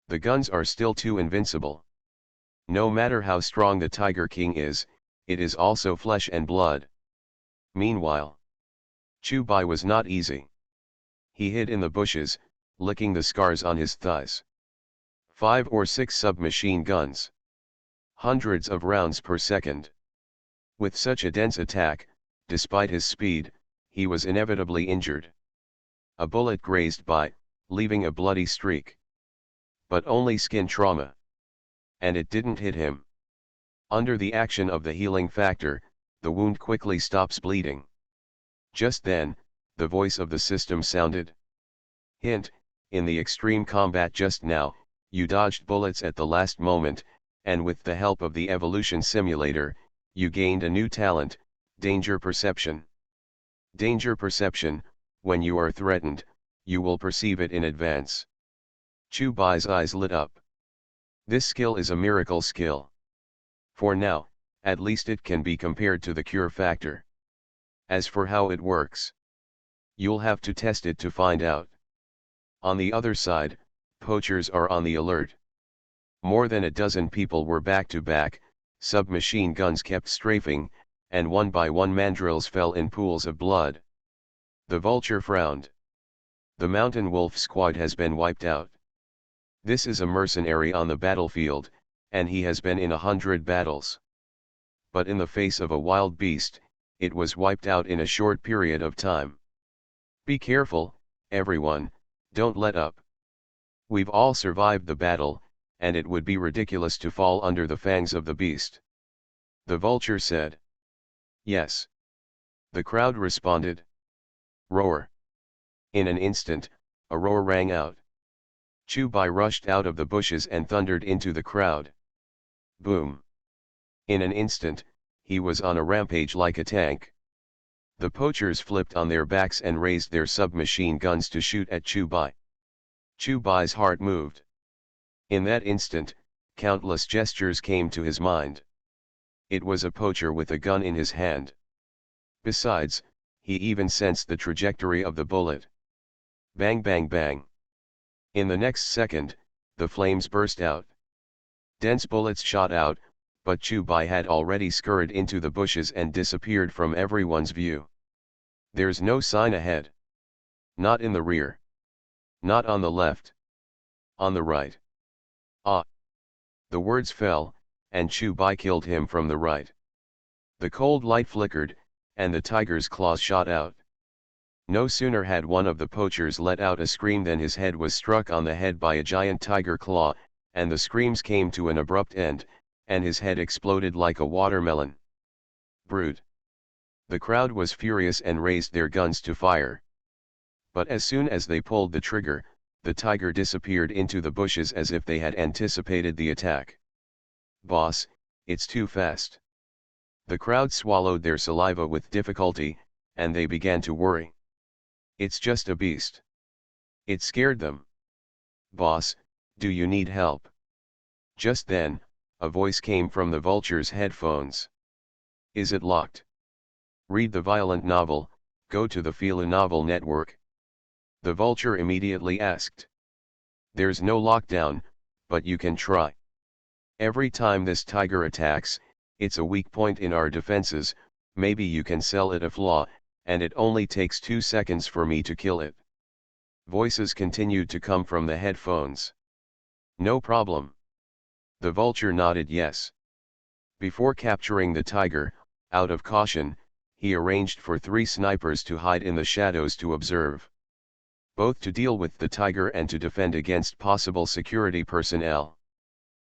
Speaker 1: The guns are still too invincible. No matter how strong the Tiger King is, it is also flesh and blood. Meanwhile, Chu Bai was not easy. He hid in the bushes, licking the scars on his thighs. 5 or 6 submachine guns. Hundreds of rounds per second. With such a dense attack, despite his speed, he was inevitably injured. A bullet grazed Bai, leaving a bloody streak. But only skin trauma. And it didn't hit him. Under the action of the healing factor, the wound quickly stops bleeding. Just then, the voice of the system sounded. Hint, in the extreme combat just now, you dodged bullets at the last moment, and with the help of the evolution simulator, you gained a new talent, danger perception. Danger perception, when you are threatened, you will perceive it in advance. Chu Bai's eyes lit up. This skill is a miracle skill. For now, at least it can be compared to the cure factor. As for how it works, you'll have to test it to find out. On the other side, poachers are on the alert. More than a dozen people were back to back, submachine guns kept strafing, and one by one mandrills fell in pools of blood. The vulture frowned. The mountain wolf squad has been wiped out. This is a mercenary on the battlefield, and he has been in 100 battles. But in the face of a wild beast, it was wiped out in a short period of time. Be careful, everyone, don't let up. We've all survived the battle, and it would be ridiculous to fall under the fangs of the beast. The vulture said. Yes. The crowd responded. Roar. In an instant, a roar rang out. Chu Bai rushed out of the bushes and thundered into the crowd. Boom. In an instant, he was on a rampage like a tank. The poachers flipped on their backs and raised their submachine guns to shoot at Chu Bai. Chu Bai's heart moved. In that instant, countless gestures came to his mind. It was a poacher with a gun in his hand. Besides, he even sensed the trajectory of the bullet. Bang bang bang. In the next second, the flames burst out. Dense bullets shot out, but Chu Bai had already scurried into the bushes and disappeared from everyone's view. There's no sign ahead. Not in the rear. Not on the left. On the right. Ah! The words fell, and Chu Bai killed him from the right. The cold light flickered, and the tiger's claws shot out. No sooner had one of the poachers let out a scream than his head was struck on the head by a giant tiger claw, and the screams came to an abrupt end, and his head exploded like a watermelon. Brute! The crowd was furious and raised their guns to fire. But as soon as they pulled the trigger, the tiger disappeared into the bushes as if they had anticipated the attack. Boss, it's too fast. The crowd swallowed their saliva with difficulty, and they began to worry. It's just a beast. It scared them. Boss, do you need help? Just then, a voice came from the vulture's headphones. Is it locked? Read the violent novel, go to the Fila Novel Network. The vulture immediately asked. There's no lockdown, but you can try. Every time this tiger attacks, it's a weak point in our defenses, maybe you can sell it a flaw, and it only takes 2 seconds for me to kill it. Voices continued to come from the headphones. No problem. The vulture nodded yes. Before capturing the tiger, out of caution, he arranged for 3 snipers to hide in the shadows to observe. Both to deal with the tiger and to defend against possible security personnel.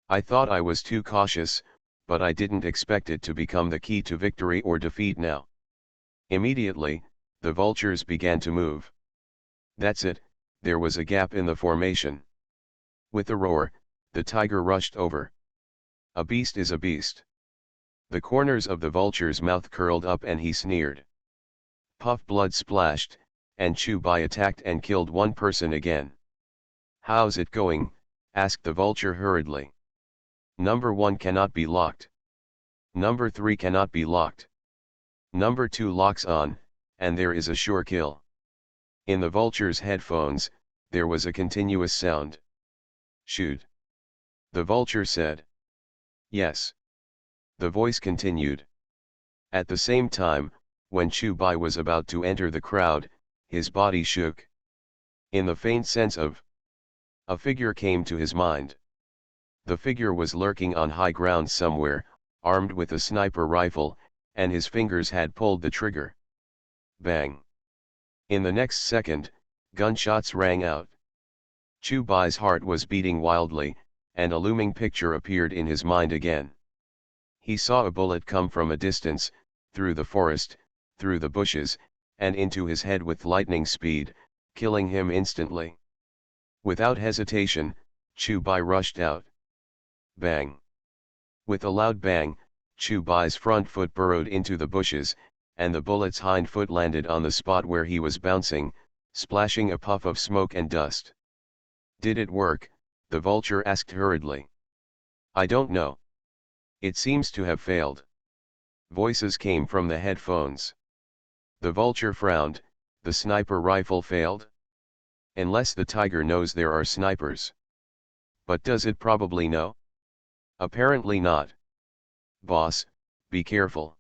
Speaker 1: I thought I was too cautious, but I didn't expect it to become the key to victory or defeat now. Immediately, the vultures began to move. That's it, there was a gap in the formation. With a roar, the tiger rushed over. A beast is a beast. The corners of the vulture's mouth curled up and he sneered. Puff blood splashed, and Chubai attacked and killed 1 person again. How's it going? Asked the vulture hurriedly. Number 1 cannot be locked. Number 3 cannot be locked. Number 2 locks on, and there is a sure kill. In the vulture's headphones, there was a continuous sound. Shoot. The vulture said. Yes. The voice continued. At the same time, when Chubai was about to enter the crowd, his body shook. In the faint sense of a figure came to his mind. The figure was lurking on high ground somewhere, armed with a sniper rifle, and his fingers had pulled the trigger. Bang. In the next second, gunshots rang out. Chubai's heart was beating wildly, and a looming picture appeared in his mind again. He saw a bullet come from a distance, through the forest, through the bushes, and into his head with lightning speed, killing him instantly. Without hesitation, Chubai rushed out. Bang. With a loud bang, Chubai's front foot burrowed into the bushes, and the bullet's hind foot landed on the spot where he was bouncing, splashing a puff of smoke and dust. Did it work? The vulture asked hurriedly. I don't know. It seems to have failed. Voices came from the headphones. The vulture frowned. The sniper rifle failed? Unless the tiger knows there are snipers. But does it probably know? Apparently not. Boss, be careful.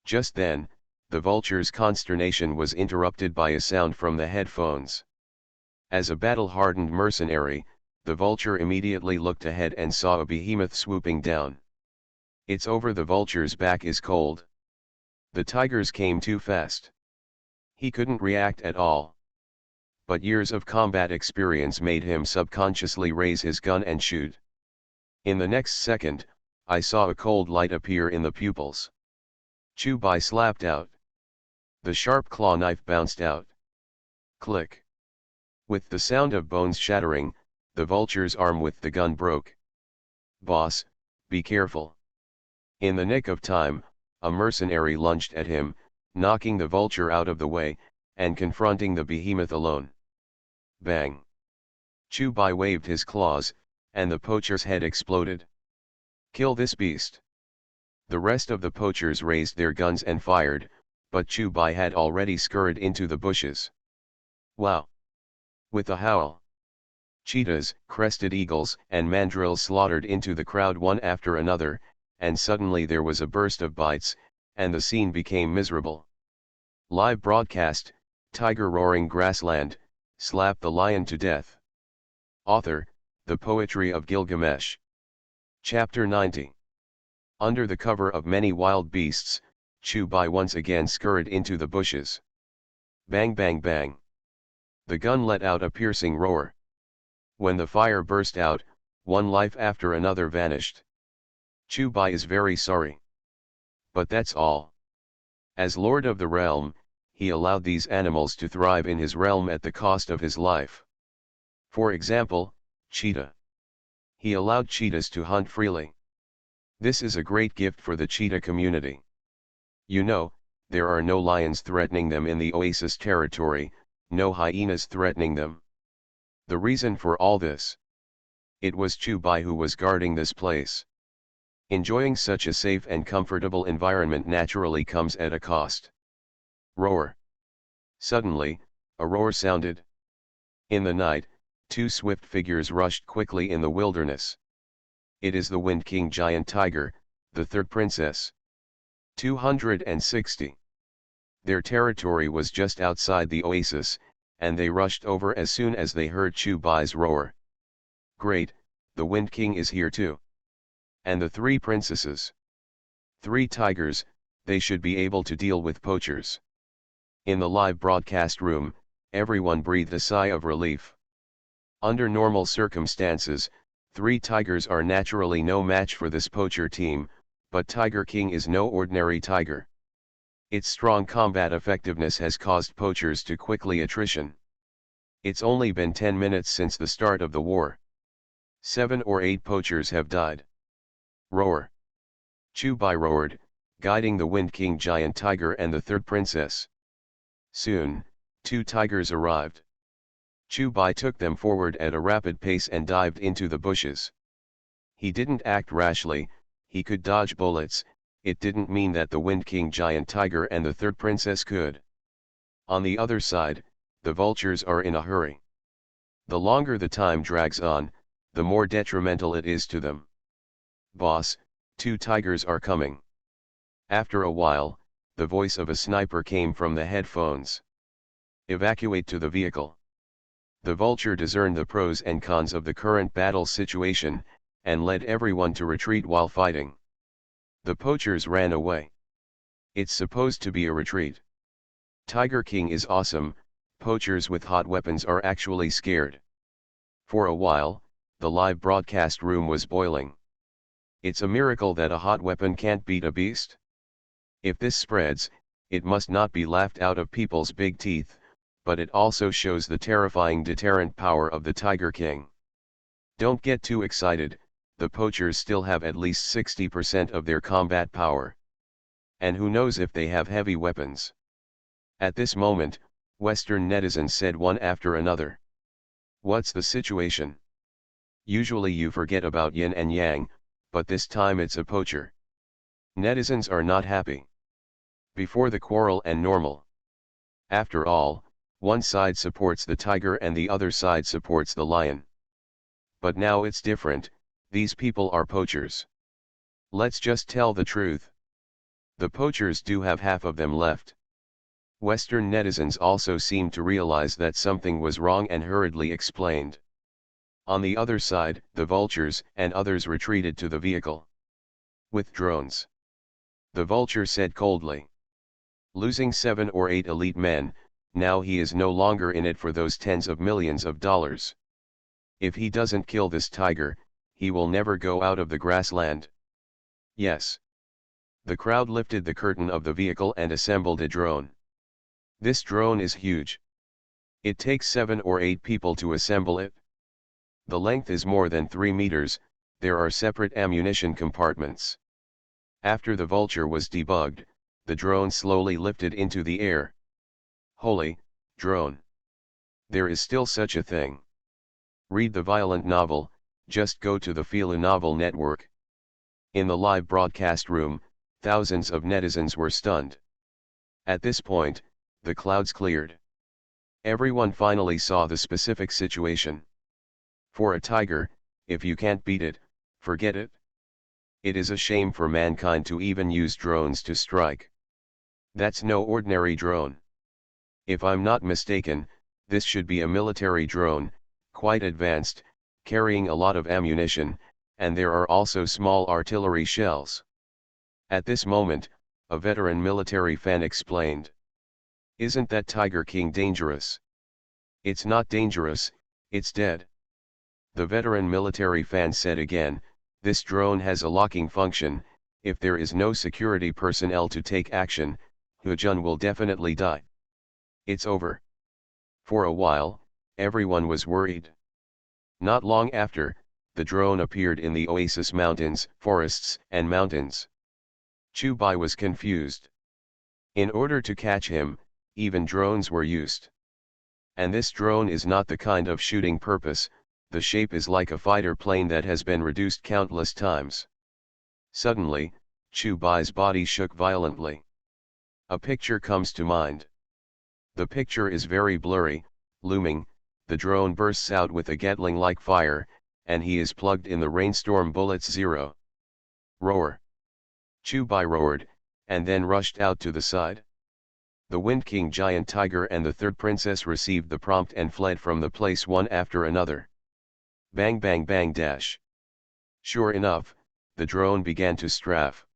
Speaker 1: Just then, the vulture's consternation was interrupted by a sound from the headphones. As a battle-hardened mercenary, the vulture immediately looked ahead and saw a behemoth swooping down. It's over. The vulture's back is cold. The tigers came too fast. He couldn't react at all. But years of combat experience made him subconsciously raise his gun and shoot. In the next second, I saw a cold light appear in the pupils. Chubai slapped out. The sharp claw knife bounced out. Click. With the sound of bones shattering, the vulture's arm with the gun broke. Boss, be careful. In the nick of time, a mercenary lunged at him, knocking the vulture out of the way, and confronting the behemoth alone. Bang. Chubai waved his claws, and the poacher's head exploded. Kill this beast. The rest of the poachers raised their guns and fired, but Chubai had already scurried into the bushes. Wow! With a howl, cheetahs, crested eagles, and mandrills slaughtered into the crowd one after another, and suddenly there was a burst of bites, and the scene became miserable. Live broadcast, Tiger Roaring Grassland, Slap the Lion to Death. Author, The Poetry of Gilgamesh. Chapter 90. Under the cover of many wild beasts, Chubai once again scurried into the bushes. Bang bang bang. The gun let out a piercing roar. When the fire burst out, one life after another vanished. Chubai is very sorry. But that's all. As lord of the realm, he allowed these animals to thrive in his realm at the cost of his life. For example, cheetah. He allowed cheetahs to hunt freely. This is a great gift for the cheetah community. You know, there are no lions threatening them in the oasis territory, no hyenas threatening them. The reason for all this? It was Chubai who was guarding this place. Enjoying such a safe and comfortable environment naturally comes at a cost. Roar. Suddenly, a roar sounded. In the night, two swift figures rushed quickly in the wilderness. It is the Wind King giant tiger, the third princess. 260. Their territory was just outside the oasis, and they rushed over as soon as they heard Chu Bai's roar. Great, the Wind King is here too. And the 3 princesses. 3 tigers, they should be able to deal with poachers. In the live broadcast room, everyone breathed a sigh of relief. Under normal circumstances, 3 tigers are naturally no match for this poacher team, but Tiger King is no ordinary tiger. Its strong combat effectiveness has caused poachers to quickly attrition. It's only been 10 minutes since the start of the war. 7 or 8 poachers have died. Roar! Chu Bai roared, guiding the Wind King giant tiger and the 3rd princess. Soon, 2 tigers arrived. Chu Bai took them forward at a rapid pace and dived into the bushes. He didn't act rashly, he could dodge bullets. It didn't mean that the Wind King giant tiger and the 3rd princess could. On the other side, the vultures are in a hurry. The longer the time drags on, the more detrimental it is to them. Boss, 2 tigers are coming. After a while, the voice of a sniper came from the headphones. Evacuate to the vehicle. The vulture discerned the pros and cons of the current battle situation, and led everyone to retreat while fighting. The poachers ran away. It's supposed to be a retreat. Tiger King is awesome, poachers with hot weapons are actually scared. For a while, the live broadcast room was boiling. It's a miracle that a hot weapon can't beat a beast. If this spreads, it must not be laughed out of people's big teeth, but it also shows the terrifying deterrent power of the Tiger King. Don't get too excited, the poachers still have at least 60% of their combat power. And who knows if they have heavy weapons. At this moment, Western netizens said one after another. What's the situation? Usually you forget about yin and yang, but this time it's a poacher. Netizens are not happy. Before the quarrel and normal. After all, one side supports the tiger and the other side supports the lion. But now it's different, these people are poachers. Let's just tell the truth. The poachers do have half of them left. Western netizens also seemed to realize that something was wrong and hurriedly explained. On the other side, the vultures and others retreated to the vehicle. With drones. The vulture said coldly. Losing 7 or 8 elite men, now he is no longer in it for those tens of millions of dollars. If he doesn't kill this tiger, he will never go out of the grassland. Yes. The crowd lifted the curtain of the vehicle and assembled a drone. This drone is huge. It takes 7 or 8 people to assemble it. The length is more than 3 meters, there are separate ammunition compartments. After the vulture was debugged, the drone slowly lifted into the air. Holy, drone. There is still such a thing. Read the violent novel, just go to the Philo Novel Network. In the live broadcast room, thousands of netizens were stunned. At this point, the clouds cleared. Everyone finally saw the specific situation. For a tiger, if you can't beat it, forget it. It is a shame for mankind to even use drones to strike. That's no ordinary drone. If I'm not mistaken, this should be a military drone, quite advanced, carrying a lot of ammunition, and there are also small artillery shells. At this moment, a veteran military fan explained. Isn't that Tiger King dangerous? It's not dangerous, it's dead. The veteran military fan said again, this drone has a locking function, if there is no security personnel to take action, Hujun will definitely die. It's over. For a while, everyone was worried. Not long after, the drone appeared in the Oasis Mountains, forests, and mountains. Chu Bai was confused. In order to catch him, even drones were used. And this drone is not the kind of shooting purpose, the shape is like a fighter plane that has been reduced countless times. Suddenly, Chu Bai's body shook violently. A picture comes to mind. The picture is very blurry, looming, the drone bursts out with a Gatling-like fire, and he is plugged in the rainstorm bullets 0. Roar. Chu Bai roared, and then rushed out to the side. The Wind King giant tiger and the third princess received the prompt and fled from the place one after another. Bang bang bang dash. Sure enough, the drone began to strafe.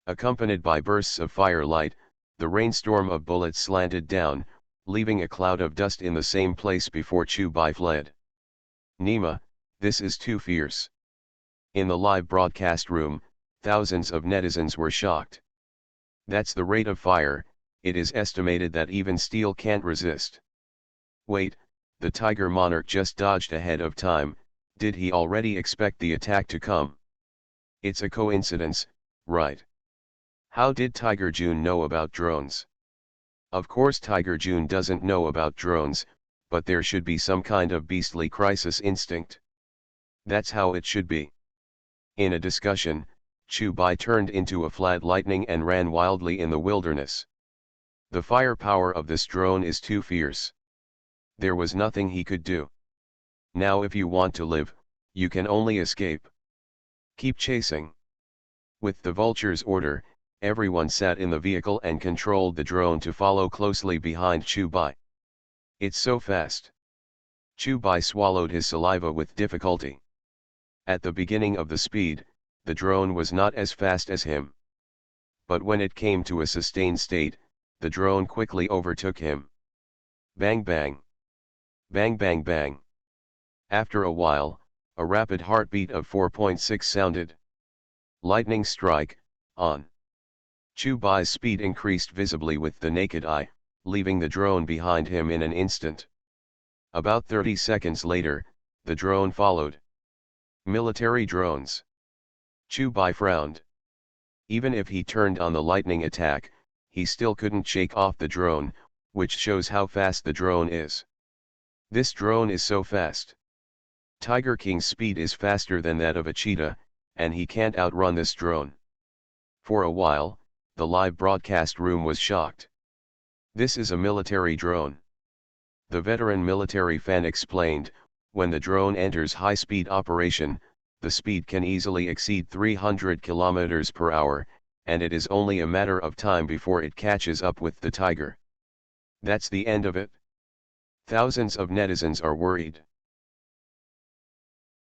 Speaker 1: Accompanied by bursts of firelight, the rainstorm of bullets slanted down, leaving a cloud of dust in the same place before Chubai fled. Nima, this is too fierce. In the live broadcast room, thousands of netizens were shocked. That's the rate of fire, it is estimated that even steel can't resist. Wait, the tiger monarch just dodged ahead of time, did he already expect the attack to come? It's a coincidence, right? How did Tiger June know about drones? Of course Tiger June doesn't know about drones, but there should be some kind of beastly crisis instinct. That's how it should be. In a discussion, Chubai turned into a flat lightning and ran wildly in the wilderness. The firepower of this drone is too fierce. There was nothing he could do. Now if you want to live, you can only escape. Keep chasing. With the vulture's order, everyone sat in the vehicle and controlled the drone to follow closely behind Chubai. It's so fast. Chubai swallowed his saliva with difficulty. At the beginning of the speed, the drone was not as fast as him. But when it came to a sustained state, the drone quickly overtook him. Bang bang. Bang bang bang. After a while, a rapid heartbeat of 4.6 sounded. Lightning strike, on. Chubai's speed increased visibly with the naked eye, leaving the drone behind him in an instant. About 30 seconds later, the drone followed. Military drones. Chubai frowned. Even if he turned on the lightning attack, he still couldn't shake off the drone, which shows how fast the drone is. This drone is so fast. Tiger King's speed is faster than that of a cheetah, and he can't outrun this drone. For a while, the live broadcast room was shocked. This is a military drone. The veteran military fan explained, when the drone enters high-speed operation, the speed can easily exceed 300 km per hour, and it is only a matter of time before it catches up with the tiger. That's the end of it. Thousands of netizens are worried.